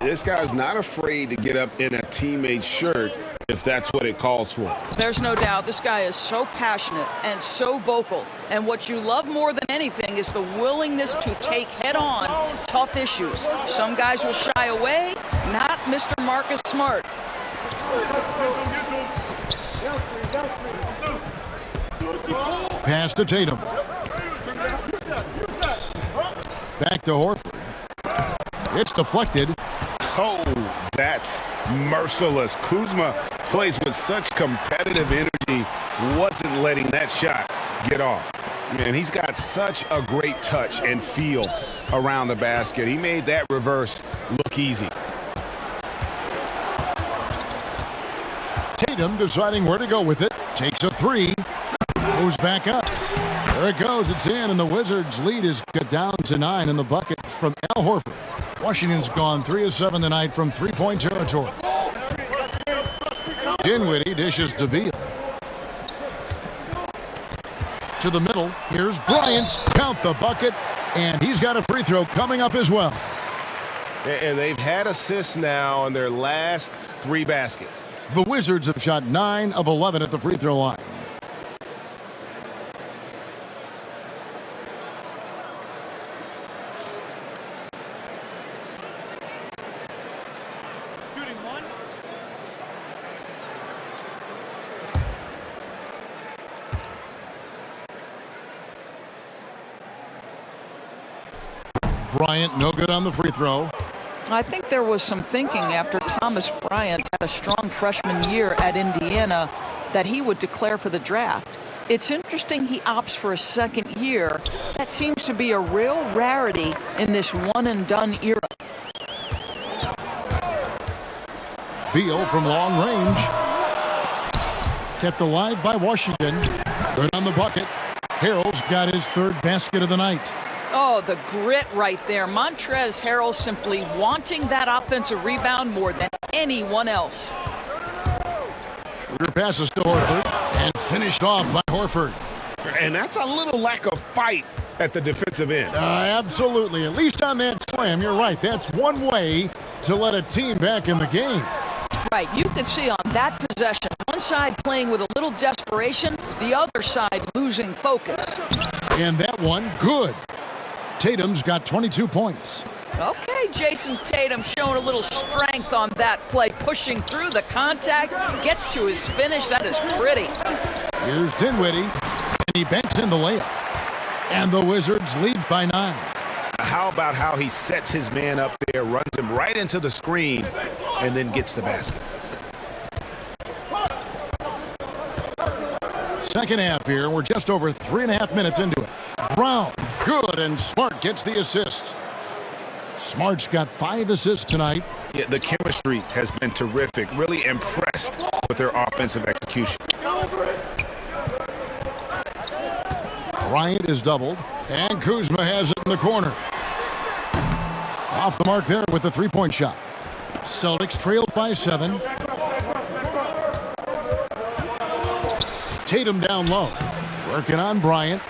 This guy's not afraid to get up in a teammate's shirt if that's what it calls for. There's no doubt this guy is so passionate and so vocal. And what you love more than anything is the willingness to take head-on tough issues. Some guys will shy away, not Mr. Marcus Smart. Pass to Tatum. Back to Horford. It's deflected. Oh, that's merciless. Kuzma plays with such competitive energy, wasn't letting that shot get off. Man, he's got such a great touch and feel around the basket. He made that reverse look easy. Tatum deciding where to go with it. Takes a 3. Goes back up. There it goes. It's in, and the Wizards' lead is cut down to 9 in the bucket from Al Horford. Washington's gone 3 of 7 tonight from 3-point territory. Dinwiddie dishes to Beal. To the middle. Here's Bryant. Count the bucket, and he's got a free throw coming up as well. And they've had assists now on their last 3 baskets. The Wizards have shot 9 of 11 at the free throw line. Bryant, no good on the free throw. I think there was some thinking after Thomas Bryant had a strong freshman year at Indiana that he would declare for the draft. It's interesting he opts for a second year. That seems to be a real rarity in this one-and-done era. Beal from long range. Kept alive by Washington. Good on the bucket. Harrell's got his 3rd basket of the night. Oh, the grit right there. Montrezl Harrell simply wanting that offensive rebound more than anyone else. Schroeder passes to Horford and finished off by Horford. And that's a little lack of fight at the defensive end. Absolutely. At least on that slam, you're right. That's one way to let a team back in the game. Right, you can see on that possession, one side playing with a little desperation, the other side losing focus. And that one, good. Tatum's got 22 points. Okay, Jason Tatum showing a little strength on that play, pushing through the contact, gets to his finish. That is pretty. Here's Dinwiddie, and he banks in the layup. And the Wizards lead by 9. How about how he sets his man up there, runs him right into the screen, and then gets the basket. Second half here. We're just over 3.5 minutes into it. Brown, good, and Smart gets the assist. Smart's got 5 assists tonight. Yeah, the chemistry has been terrific. Really impressed with their offensive execution. Bryant is doubled, and Kuzma has it in the corner. Off the mark there with the three-point shot. Celtics trailed by 7. Tatum down low, working on Bryant.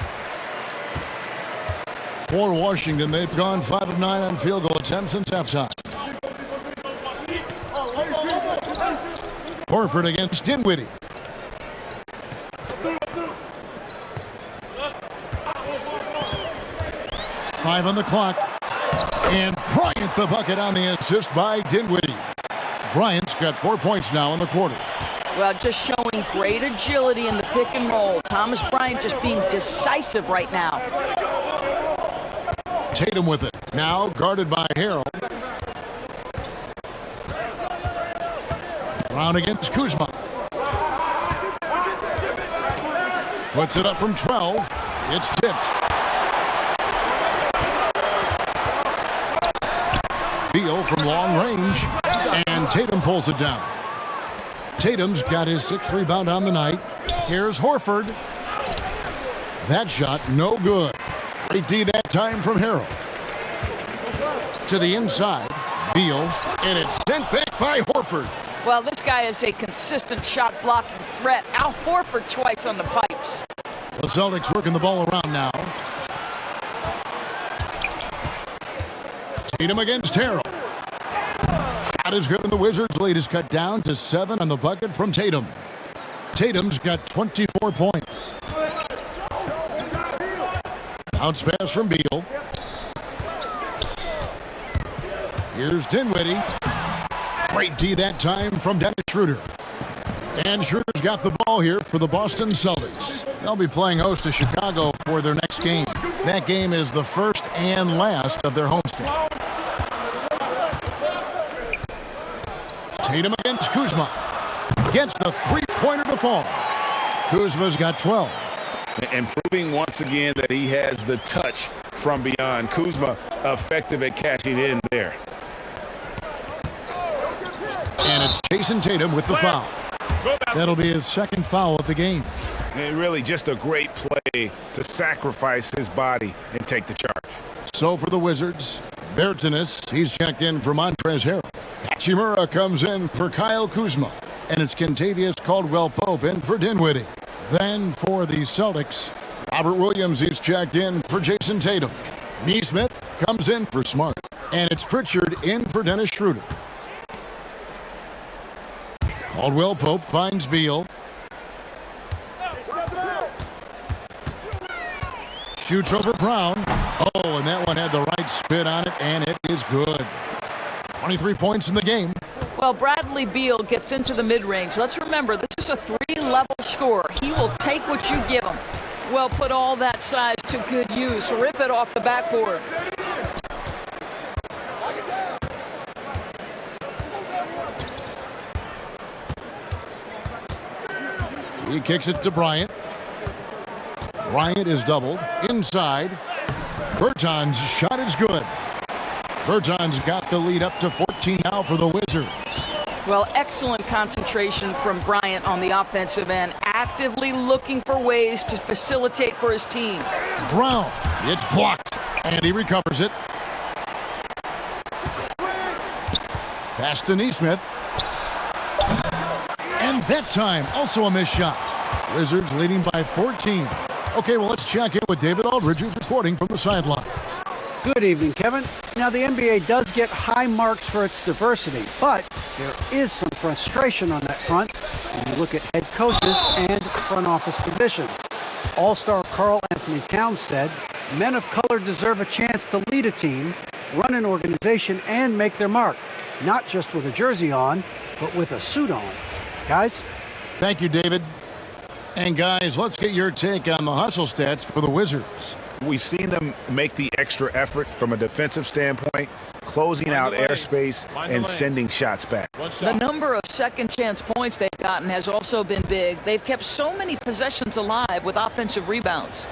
For Washington, they've gone 5 of 9 on field goal attempts since halftime. Horford against Dinwiddie. Five on the clock. And Bryant the bucket on the assist by Dinwiddie. Bryant's got 4 points now in the quarter. Well, just showing great agility in the pick and roll. Thomas Bryant just being decisive right now. Tatum with it. Now guarded by Harrell. Brown against Kuzma. Puts it up from 12. It's tipped. Beal from long range. And Tatum pulls it down. Tatum's got his 6th rebound on the night. Here's Horford. That shot no good. Great D that time from Harrell. To the inside, Beal, and it's sent back by Horford. Well, this guy is a consistent shot blocking threat. Al Horford twice on the pipes. The Celtics working the ball around now. Tatum against Harrell. Shot is good, and the Wizards' lead is cut down to 7 on the bucket from Tatum. Tatum's got 24 points. Bounce pass from Beal. Here's Dinwiddie. Great D that time from Dennis Schroeder. And Schroeder's got the ball here for the Boston Celtics. They'll be playing host to Chicago for their next game. That game is the first and last of their homestand. Tatum against Kuzma. Gets the three-pointer to fall. Kuzma's got 12. And proving once again that he has the touch from beyond. Kuzma effective at catching in there. And it's Jason Tatum with the foul. That'll be his 2nd foul of the game. And really just a great play to sacrifice his body and take the charge. So for the Wizards, Bertanis, he's checked in for Montrezl Harrell. Hachimura comes in for Kyle Kuzma. And it's Kentavious Caldwell-Pope in for Dinwiddie. Then for the Celtics, Robert Williams, he's checked in for Jason Tatum. Neesmith comes in for Smart. And it's Pritchard in for Dennis Schroeder. Caldwell-Pope finds Beal. Shoots over Brown. Oh, and that one had the right spin on it, and it is good. 23 points in the game. Well, Bradley Beal gets into the mid-range. Let's remember, this is a 3-level scorer. He will take what you give him. Well, put all that size to good use. Rip it off the backboard. He kicks it to Bryant. Bryant is doubled. Inside. Bertans' shot is good. Bertans got the lead up to 14 now for the Wizards. Well, excellent concentration from Bryant on the offensive end, actively looking for ways to facilitate for his team. Brown, it's blocked, and he recovers it. Pass to Neesmith. And that time, also a missed shot. Wizards leading by 14. Okay, well, let's check in with David Aldridge, who's reporting from the sidelines. Good evening, Kevin. Now, the NBA does get high marks for its diversity, but there is some frustration on that front when you look at head coaches and front office positions. All-star Karl Anthony Towns said, men of color deserve a chance to lead a team, run an organization, and make their mark, not just with a jersey on, but with a suit on. Guys? Thank you, David. And guys, let's get your take on the hustle stats for the Wizards. We've seen them make the extra effort from a defensive standpoint, closing out airspace and sending shots back. The number of second-chance points they've gotten has also been big. They've kept so many possessions alive with offensive rebounds.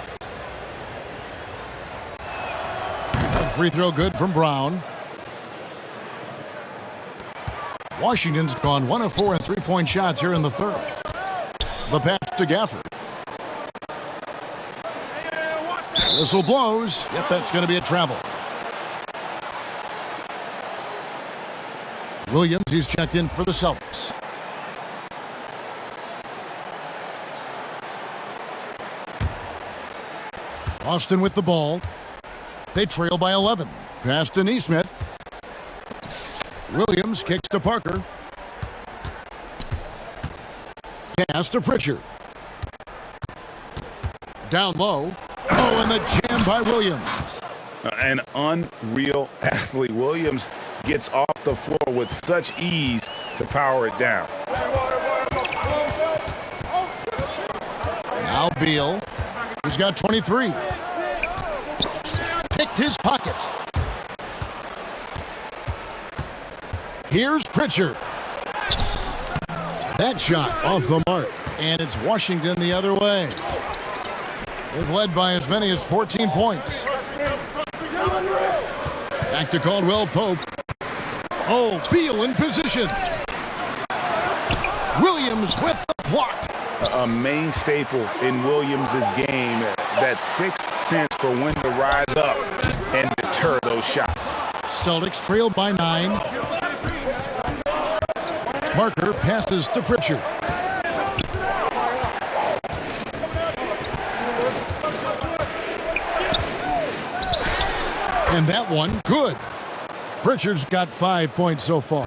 That free throw good from Brown. Washington's gone 1 of 4 in three-point shots here in the third. The pass to Gafford. Whistle blows. Yep, that's going to be a travel. Williams, he's checked in for the Celtics. Austin with the ball. They trail by 11. Pass to Neesmith. Williams kicks to Parker. Pass to Pritchard. Down low. Oh, and the jam by Williams. An unreal athlete. Williams gets off the floor with such ease to power it down. Now Beal, who's got 23. Picked his pocket. Here's Pritchard. That shot off the mark, and it's Washington the other way. They've led by as many as 14 points. Back to Caldwell Pope. Oh, Beal in position. Williams with the block. A main staple in Williams' game, that sixth sense for when to rise up and deter those shots. Celtics trailed by 9. Parker passes to Pritchard. And that one, good. Pritchard's got 5 points so far.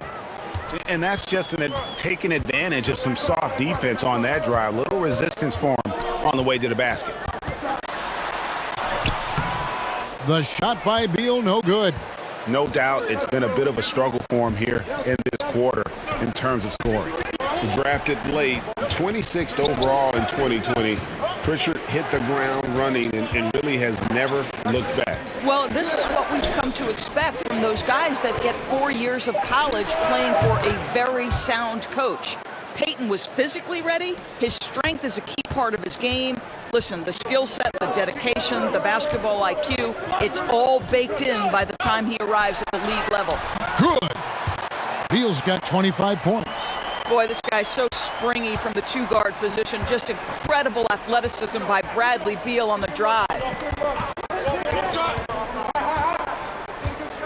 And that's just taking advantage of some soft defense on that drive. Little resistance for him on the way to the basket. The shot by Beal, no good. No doubt it's been a bit of a struggle for him here in this quarter in terms of scoring. Drafted late, 26th overall in 2020. Pritchard hit the ground running and really has never looked back. Well, this is what we've come to expect from those guys that get 4 years of college playing for a very sound coach. Peyton was physically ready. His strength is a key part of his game. Listen, the skill set, the dedication, the basketball IQ, it's all baked in by the time he arrives at the league level. Good. Beal's got 25 points. Boy, this guy's so springy from the two-guard position. Just incredible athleticism by Bradley Beal on the drive.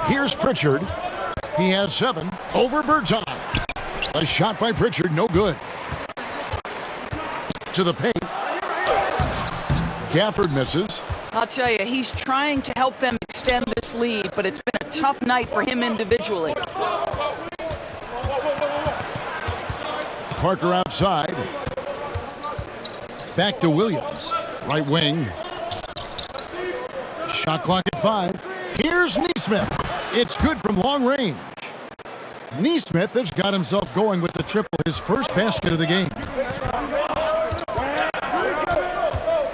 Here's Pritchard. He has 7 over Berton. A shot by Pritchard, no good. To the paint. Gafford misses. I'll tell you, he's trying to help them extend this lead, but it's been a tough night for him individually. Parker outside. Back to Williams. Right wing. Shot clock at 5. Here's Neesmith. It's good from long range. Neesmith has got himself going with the triple, his first basket of the game.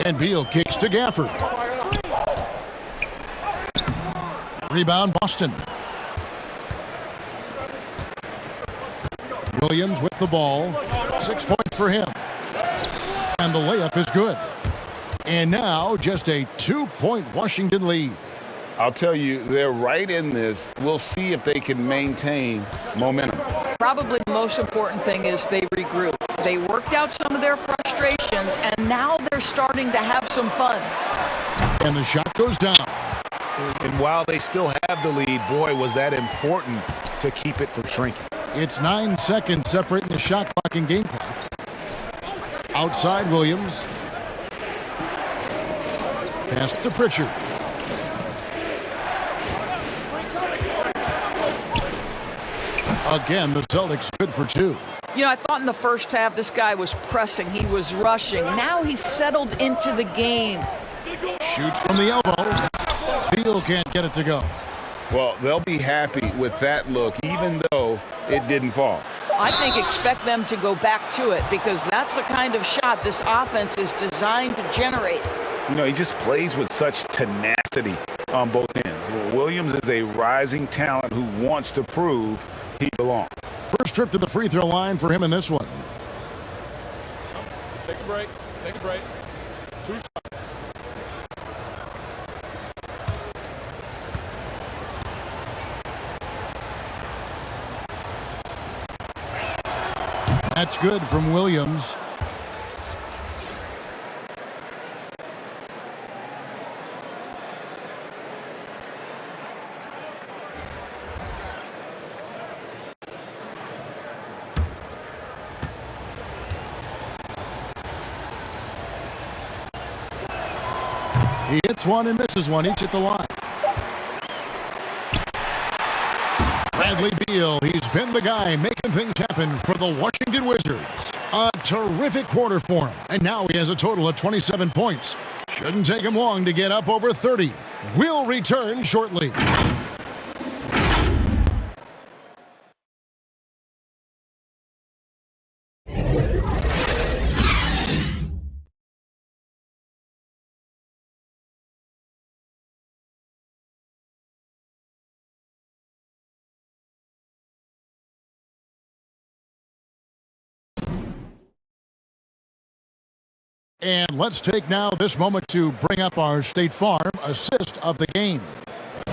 And Beal kicks to Gafford. Rebound, Boston. Williams with the ball. 6 points for him. And the layup is good. And now just a 2-point Washington lead. I'll tell you, they're right in this. We'll see if they can maintain momentum. Probably the most important thing is they regroup. They worked out some of their frustrations, and now they're starting to have some fun. And the shot goes down. And while they still have the lead, boy, was that important to keep it from shrinking. It's 9 seconds separating the shot clock and game clock. Outside Williams. Pass to Pritchard. Again, the Celtics good for 2. You know, I thought in the first half this guy was pressing. He was rushing. Now he's settled into the game. Shoots from the elbow. Beal can't get it to go. Well, they'll be happy with that look, even though it didn't fall. I think expect them to go back to it because that's the kind of shot this offense is designed to generate. You know, he just plays with such tenacity on both ends. Well, Williams is a rising talent who wants to prove he belongs. First trip to the free throw line for him in this one. Take a break. Take a break. 2 shots. That's good from Williams. He hits one and misses one, each at the line. Bradley Beal, he's been the guy making things happen for the Washington Wizards. A terrific quarter for him, and now he has a total of 27 points. Shouldn't take him long to get up over 30. We'll return shortly. And let's take now this moment to bring up our State Farm assist of the game.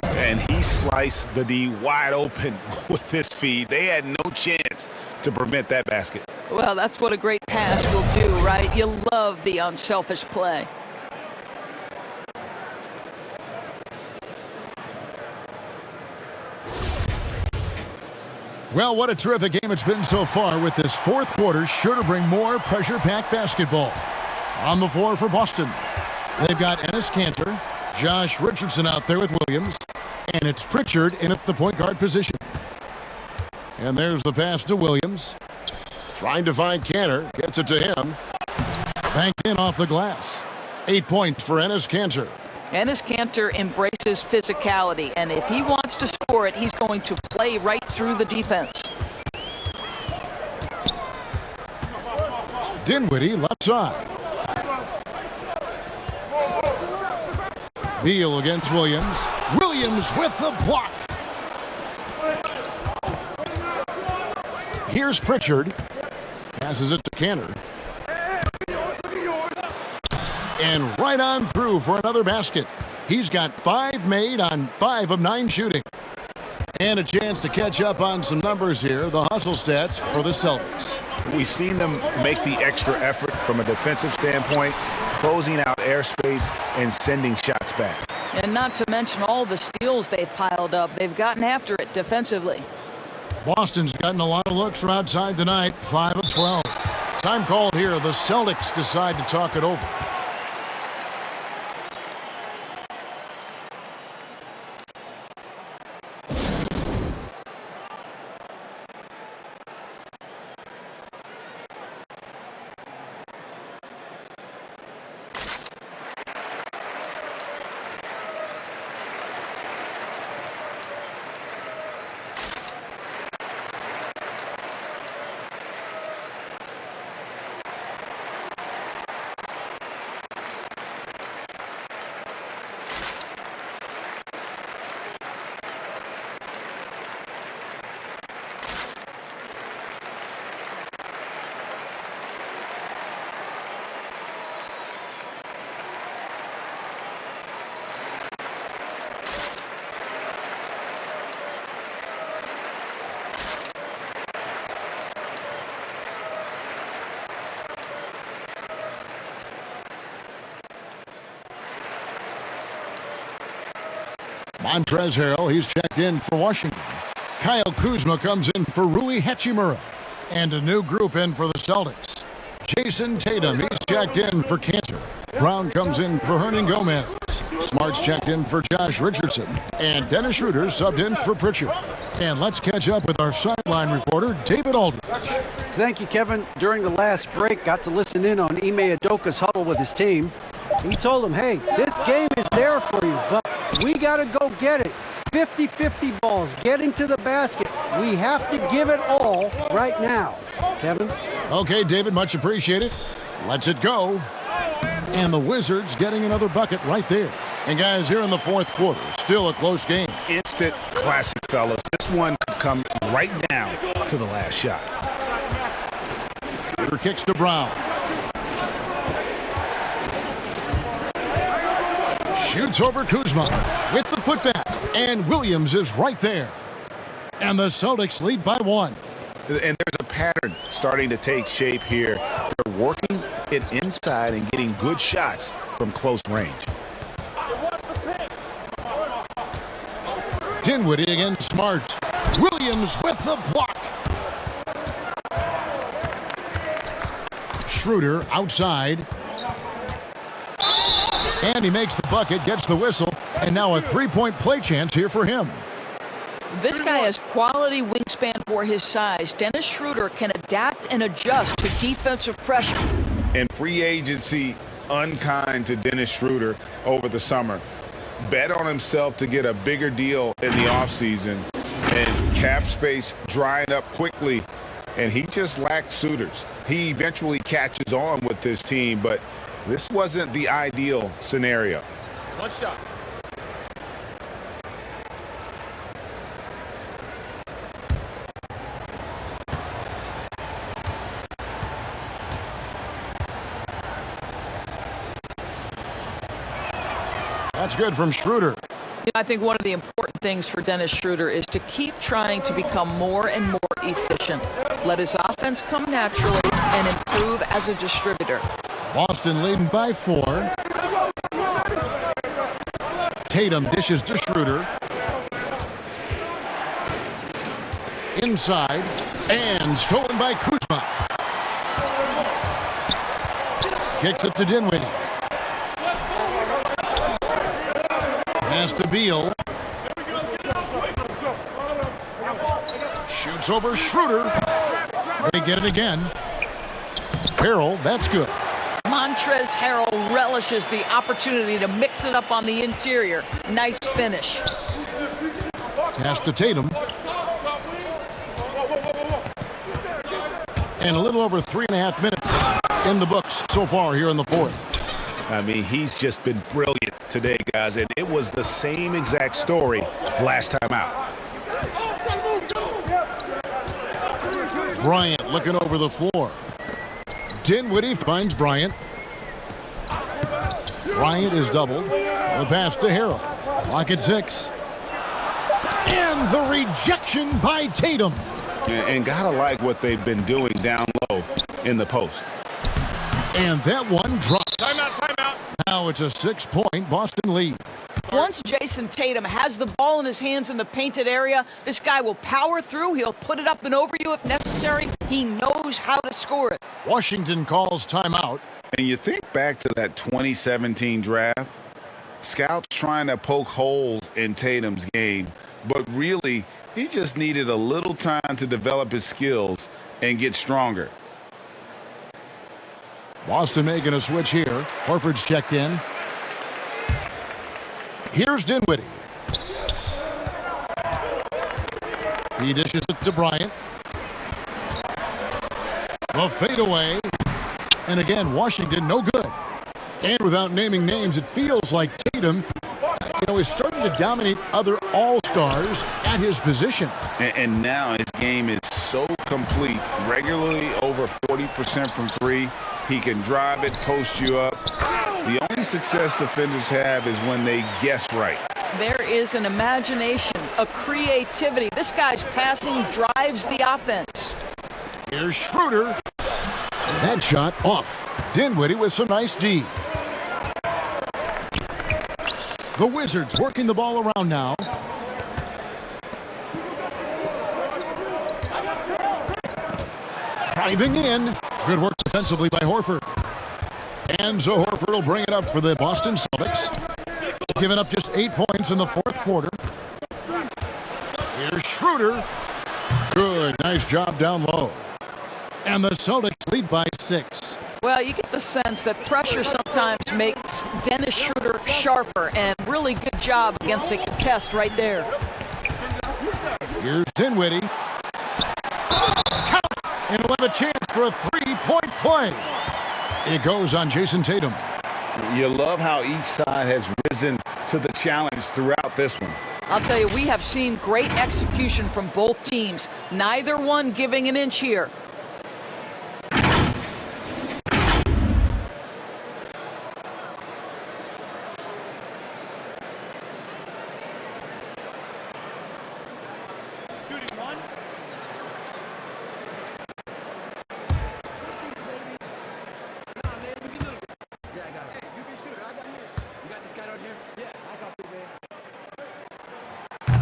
And he sliced the D wide open with this feed. They had no chance to prevent that basket. Well, that's what a great pass will do, right? You love the unselfish play. Well, what a terrific game it's been so far, with this fourth quarter sure to bring more pressure-packed basketball. On the floor for Boston, they've got Enes Kanter, Josh Richardson out there with Williams, and it's Pritchard in at the point guard position. And there's the pass to Williams. Trying to find Kanter, gets it to him. Banked in off the glass. 8 points for Enes Kanter. Enes Kanter embraces physicality, and if he wants to score it, he's going to play right through the defense. Dinwiddie left side. Beal against Williams. Williams with the block. Here's Pritchard. Passes it to Kanter. And right on through for another basket. He's got 5 made on 5 of 9 shooting. And a chance to catch up on some numbers here. The hustle stats for the Celtics. We've seen them make the extra effort from a defensive standpoint, closing out airspace and sending shots back. And not to mention all the steals they've piled up. They've gotten after it defensively. Boston's gotten a lot of looks from outside tonight, 5 of 12. Time called here. The Celtics decide to talk it over. Montrezl Harrell, he's checked in for Washington. Kyle Kuzma comes in for Rui Hachimura. And a new group in for the Celtics. Jason Tatum, he's checked in for Kanter. Brown comes in for Hernan Gomez. Smart's checked in for Josh Richardson, and Dennis Schroeder subbed in for Pritchard. And let's catch up with our sideline reporter, David Aldridge. Thank you, Kevin. During the last break, got to listen in on Ime Udoka's huddle with his team. He told them, hey, this game is there for you, but we got to go get it. 50-50 balls, get into the basket. We have to give it all right now. Kevin? Okay, David, much appreciated. Let's it go. And the Wizards getting another bucket right there. And guys, here in the fourth quarter, still a close game. Instant classic, fellas. This one could come right down to the last shot. Schroeder kicks to Brown. Shoots over Kuzma with the putback. And Williams is right there. And the Celtics lead by 1. And there's a pattern starting to take shape here. They're working it inside and getting good shots from close range. Dinwiddie against Smart. Williams with the block. Schroeder outside. And he makes the bucket, gets the whistle, and now a three-point play chance here for him. This guy has quality wingspan for his size. Dennis Schroeder can adapt and adjust to defensive pressure. And free agency unkind to Dennis Schroeder over the summer. Bet on himself to get a bigger deal in the offseason, and cap space drying up quickly, and he just lacked suitors. He eventually catches on with this team, but this wasn't the ideal scenario. One shot. That's good from Schroeder. I think one of the important things for Dennis Schroeder is to keep trying to become more and more efficient. Let his offense come naturally and improve as a distributor. Boston leading by 4. Tatum dishes to Schroeder. Inside. And stolen by Kuzma. Kicks it to Dinwiddie. Pass to Beal. Shoots over Schroeder. They get it again. Harrell, that's good. Montrezl Harrell relishes the opportunity to mix it up on the interior. Nice finish. Pass to Tatum. And a little over 3.5 minutes in the books so far here in the fourth. I mean, he's just been brilliant today, guys, and it was the same exact story last time out. Bryant looking over the floor. Dinwiddie finds Bryant. Bryant is doubled. The pass to Harrell. Clock at 6. And the rejection by Tatum. And gotta like what they've been doing down low in the post. And that one drops. Timeout. Now it's a 6-point Boston lead. Once Jason Tatum has the ball in his hands in the painted area, this guy will power through. He'll put it up and over you if necessary. He knows how to score it. Washington calls timeout. And you think back to that 2017 draft, scouts trying to poke holes in Tatum's game, but really, he just needed a little time to develop his skills and get stronger. Boston making a switch here. Horford's checked in. Here's Dinwiddie. He dishes it to Bryant. The fadeaway. And again, Washington no good. And without naming names, it feels like Tatum, is starting to dominate other all-stars at his position. And now his game is so complete. Regularly over 40% from 3. He can drive it, post you up. The only success defenders have is when they guess right. There is an imagination, a creativity. This guy's passing drives the offense. Here's Schroeder. That shot off. Dinwiddie with some nice D. The Wizards working the ball around now. Driving in. Good work defensively by Horford. And so Horford will bring it up for the Boston Celtics. giving up just 8 points in the fourth quarter. Here's Schroeder. Good, nice job down low. And the Celtics lead by 6. Well, you get the sense that pressure sometimes makes Dennis Schroeder sharper, and really good job against a contest right there. Here's Dinwiddie. Count! And we'll have a chance for a three-point play. It goes on Jason Tatum. You love how each side has risen to the challenge throughout this one. I'll tell you, we have seen great execution from both teams. Neither one giving an inch here.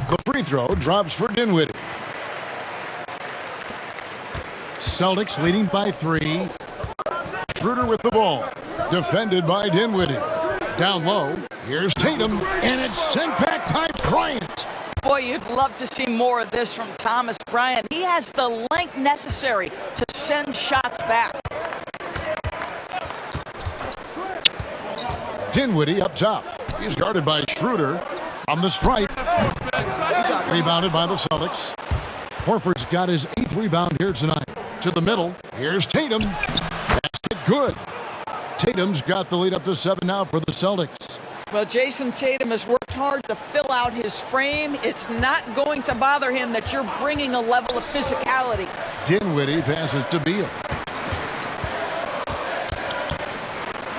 The free throw drops for Dinwiddie. Celtics leading by 3. Schroeder with the ball. Defended by Dinwiddie. Down low. Here's Tatum. And it's sent back by Bryant. Boy, you'd love to see more of this from Thomas Bryant. He has the length necessary to send shots back. Dinwiddie up top. He's guarded by Schroeder from the stripe. Rebounded by the Celtics. Horford's got his 8th rebound here tonight. To the middle. Here's Tatum. Basket good. Tatum's got the lead up to 7 now for the Celtics. Well, Jason Tatum has worked hard to fill out his frame. It's not going to bother him that you're bringing a level of physicality. Dinwiddie passes to Beal.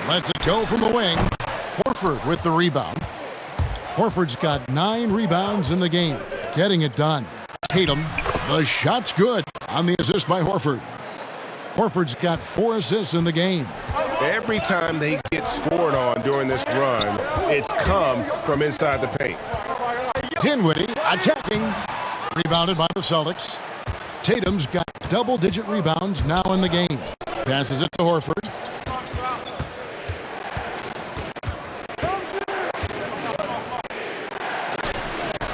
Lets it go from the wing. Horford with the rebound. Horford's got 9 rebounds in the game. Getting it done. Tatum, the shot's good on the assist by Horford. Horford's got 4 assists in the game. Every time they get scored on during this run, it's come from inside the paint. Dinwiddie attacking. Rebounded by the Celtics. Tatum's got double-digit rebounds now in the game. Passes it to Horford.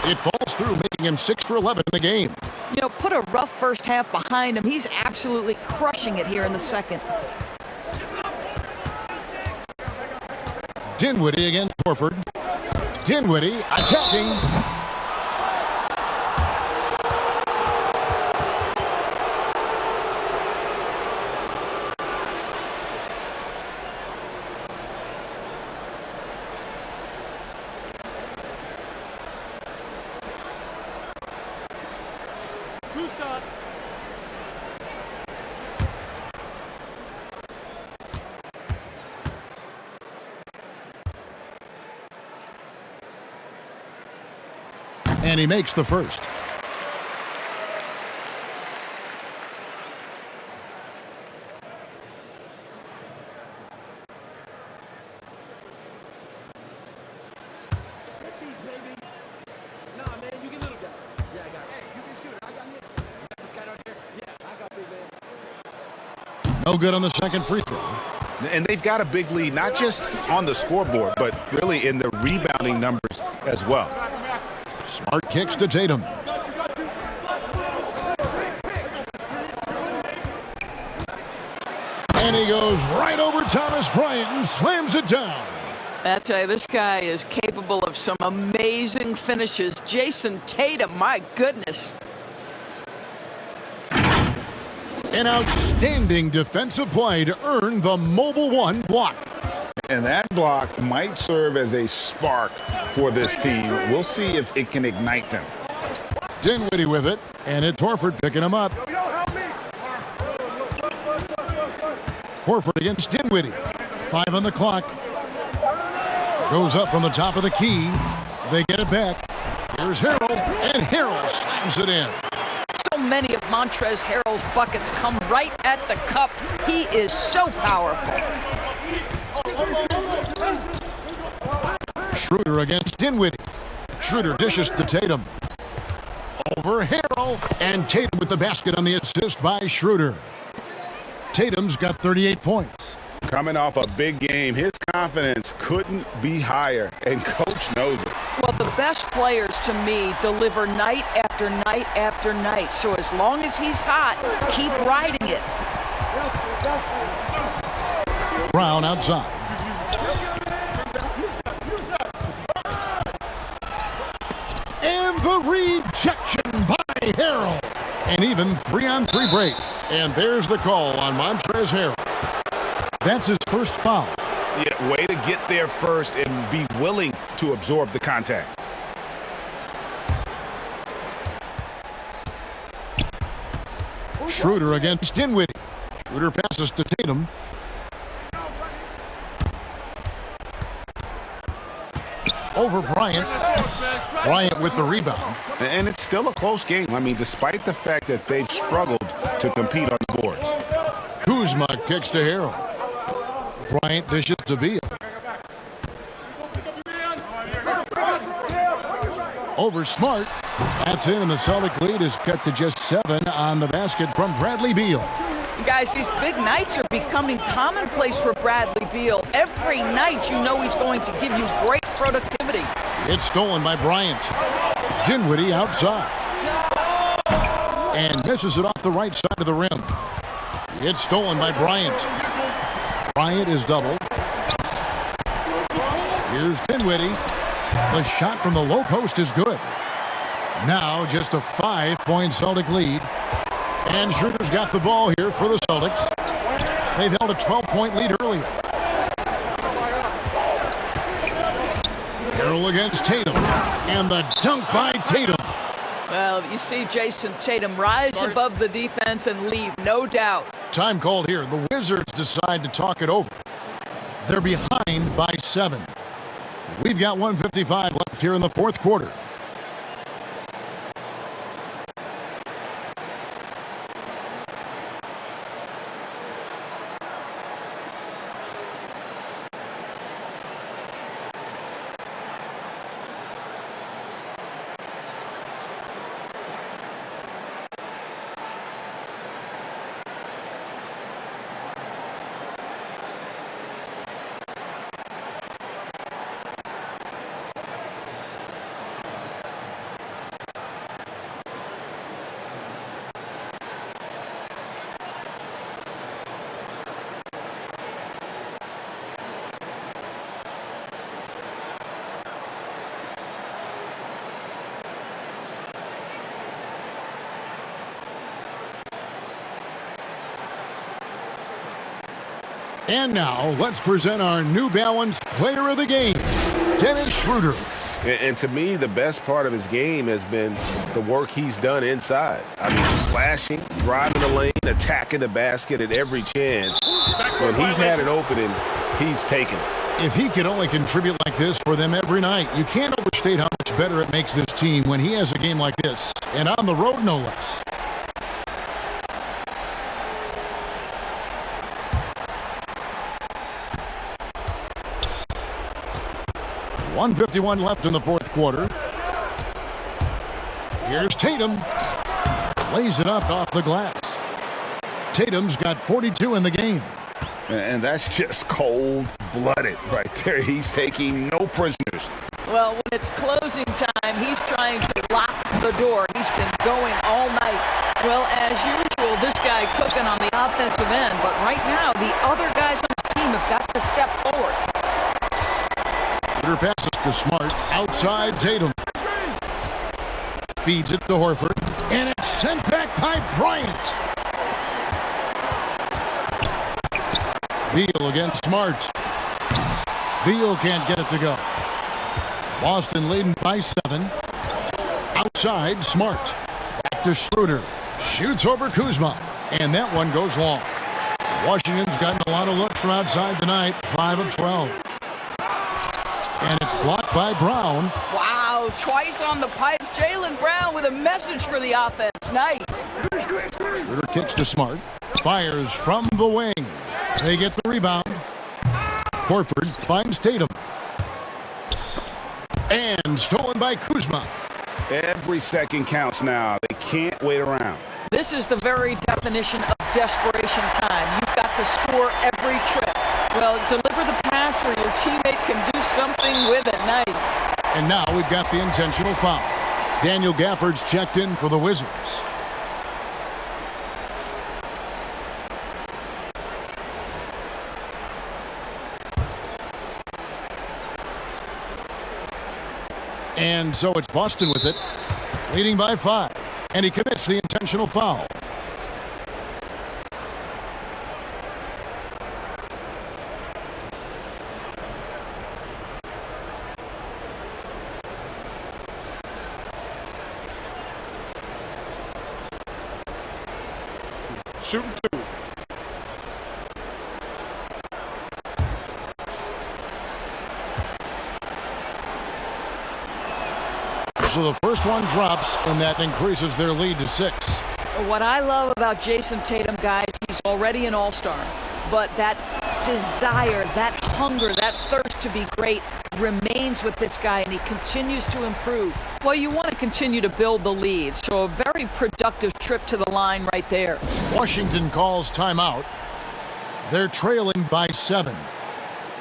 It falls through, making him 6 for 11 in the game. You know, put a rough first half behind him. He's absolutely crushing it here in the second. Dinwiddie against Horford. Dinwiddie attacking. And he makes the first. No good on the second free throw. And they've got a big lead, not just on the scoreboard, but really in the rebounding numbers as well. Smart kicks to Tatum. And he goes right over Thomas Bryant and slams it down. I tell you, this guy is capable of some amazing finishes. Jason Tatum, my goodness. An outstanding defensive play to earn the Mobile One block. And that block might serve as a spark for this team. We'll see if it can ignite them. Dinwiddie with it, and it's Horford picking him up. Horford against Dinwiddie. 5 on the clock. Goes up from the top of the key. They get it back. Here's Harrell, and Harrell slams it in. So many of Montrezl Harrell's buckets come right at the cup. He is so powerful. Schroeder against Dinwiddie. Schroeder dishes to Tatum. Over Harrell, and Tatum with the basket on the assist by Schroeder. Tatum's got 38 points. Coming off a big game, his confidence couldn't be higher, and Coach knows it. Well, the best players, to me, deliver night after night after night. So as long as he's hot, keep riding it. Brown outside. And the rejection by Harrell. An even 3-on-3 break. And there's the call on Montrezl Harrell. That's his first foul. Yeah, way to get there first and be willing to absorb the contact. Schroeder against Dinwiddie. Schroeder passes to Tatum. Over Bryant. Bryant with the rebound. And it's still a close game. I mean, despite the fact that they've struggled to compete on the boards. Kuzma kicks to Harrell. Bryant dishes to Beal. Over Smart. That's in, and the Celtic lead is cut to just 7 on the basket from Bradley Beal. Guys, these big nights are becoming commonplace for Bradley Beal. Every night you know he's going to give you great productivity. It's stolen by Bryant. Dinwiddie outside. And misses it off the right side of the rim. It's stolen by Bryant. Bryant is doubled. Here's Dinwiddie. The shot from the low post is good. Now just a 5-point Celtic lead. And Schroeder's got the ball here for the Celtics. They've held a 12-point lead earlier. Harrell against Tatum. And the dunk by Tatum. Well, you see Jason Tatum rise above the defense and leave, no doubt. Time called here. The Wizards decide to talk it over. They're behind by 7. We've got 1:55 left here in the fourth quarter. And now, let's present our New Balance Player of the Game, Dennis Schroeder. And to me, the best part of his game has been the work he's done inside. I mean, slashing, driving the lane, attacking the basket at every chance. When he's had an opening, he's taken it. If he could only contribute like this for them every night, you can't overstate how much better it makes this team when he has a game like this, and on the road no less. .151 left in the fourth quarter. Here's Tatum. Lays it up off the glass. Tatum's got 42 in the game. And that's just cold-blooded right there. He's taking no prisoners. Well, when it's closing time, he's trying to lock the door. He's been going all night. Well, as usual, this guy cooking on the offensive end. But right now, the other guys on his team have got to step forward. Passes to Smart. Outside Tatum. Feeds it to Horford. And it's sent back by Bryant. Beal against Smart. Beal can't get it to go. Boston leading by 7. Outside Smart. Back to Schroeder. Shoots over Kuzma. And that one goes long. Washington's gotten a lot of looks from outside tonight. 5 of 12. And it's blocked by Brown. Wow, twice on the pipe. Jaylen Brown with a message for the offense. Nice. Schroeder kicks to Smart. Fires from the wing. They get the rebound. Horford finds Tatum. And stolen by Kuzma. Every second counts now. They can't wait around. This is the very definition of desperation time. You've got to score every trip. Well, deliver the pass where your teammate can do something with it. Nice. And now we've got the intentional foul. Daniel Gafford's checked in for the Wizards. And so it's Boston with it, leading by 5. And he commits the intentional foul. Shooting 2. So the first one drops, and that increases their lead to 6. What I love about Jason Tatum, guys, he's already an all-star. But that desire, that hunger, that thirst to be great remains with this guy, and he continues to improve. Well, you want to continue to build the lead, so a very productive trip to the line right there. Washington calls timeout. They're trailing by 7.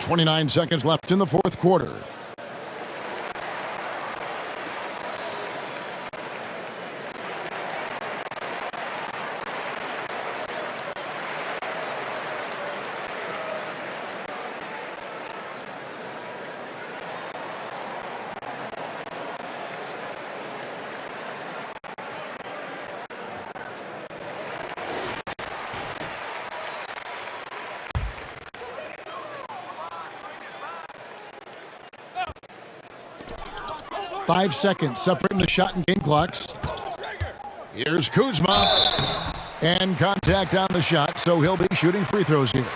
29 seconds left in the fourth quarter. Five seconds separating the shot and game clocks. Here's Kuzma. And contact on the shot, so he'll be shooting free throws here.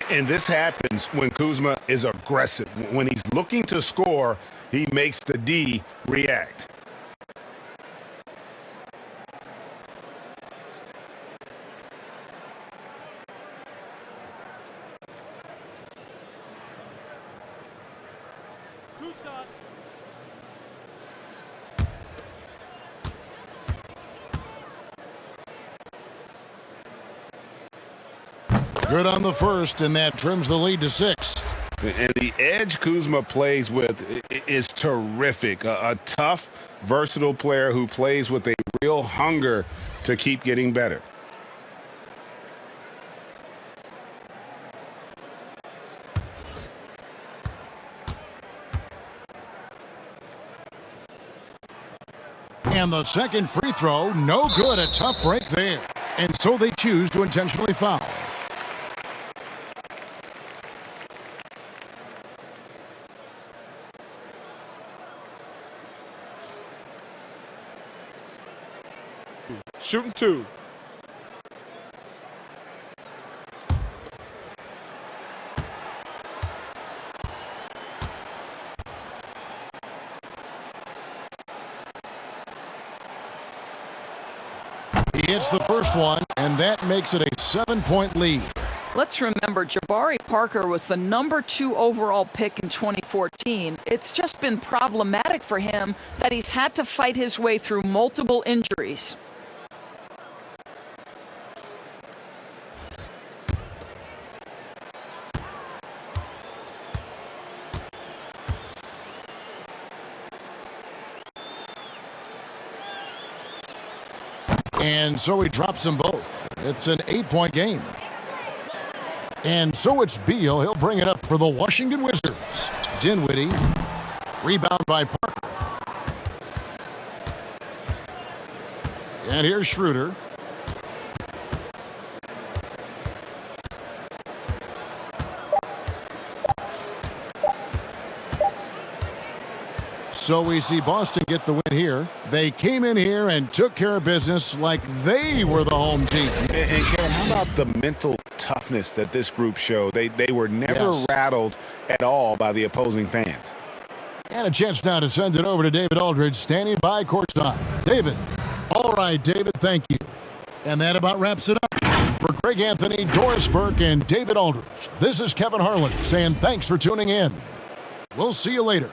And this happens when Kuzma is aggressive. When he's looking to score, he makes the D react. Good on the first, and that trims the lead to 6. And the edge Kuzma plays with is terrific. A tough, versatile player who plays with a real hunger to keep getting better. And the second free throw, no good. A tough break there. And so they choose to intentionally foul. Shooting 2. He hits the first one, and that makes it a 7-point lead. Let's remember, Jabari Parker was the #2 overall pick in 2014. It's just been problematic for him that he's had to fight his way through multiple injuries. And so he drops them both. It's an 8-point game. And so it's Beal. He'll bring it up for the Washington Wizards. Dinwiddie. Rebound by Parker. And here's Schroeder. So we see Boston get the win here. They came in here and took care of business like they were the home team. And Kevin, how about the mental toughness that this group showed? They were never rattled at all by the opposing fans. And a chance now to send it over to David Aldridge, standing by courtside. David. All right, David, thank you. And that about wraps it up. For Greg Anthony, Doris Burke, and David Aldridge, this is Kevin Harlan saying thanks for tuning in. We'll see you later.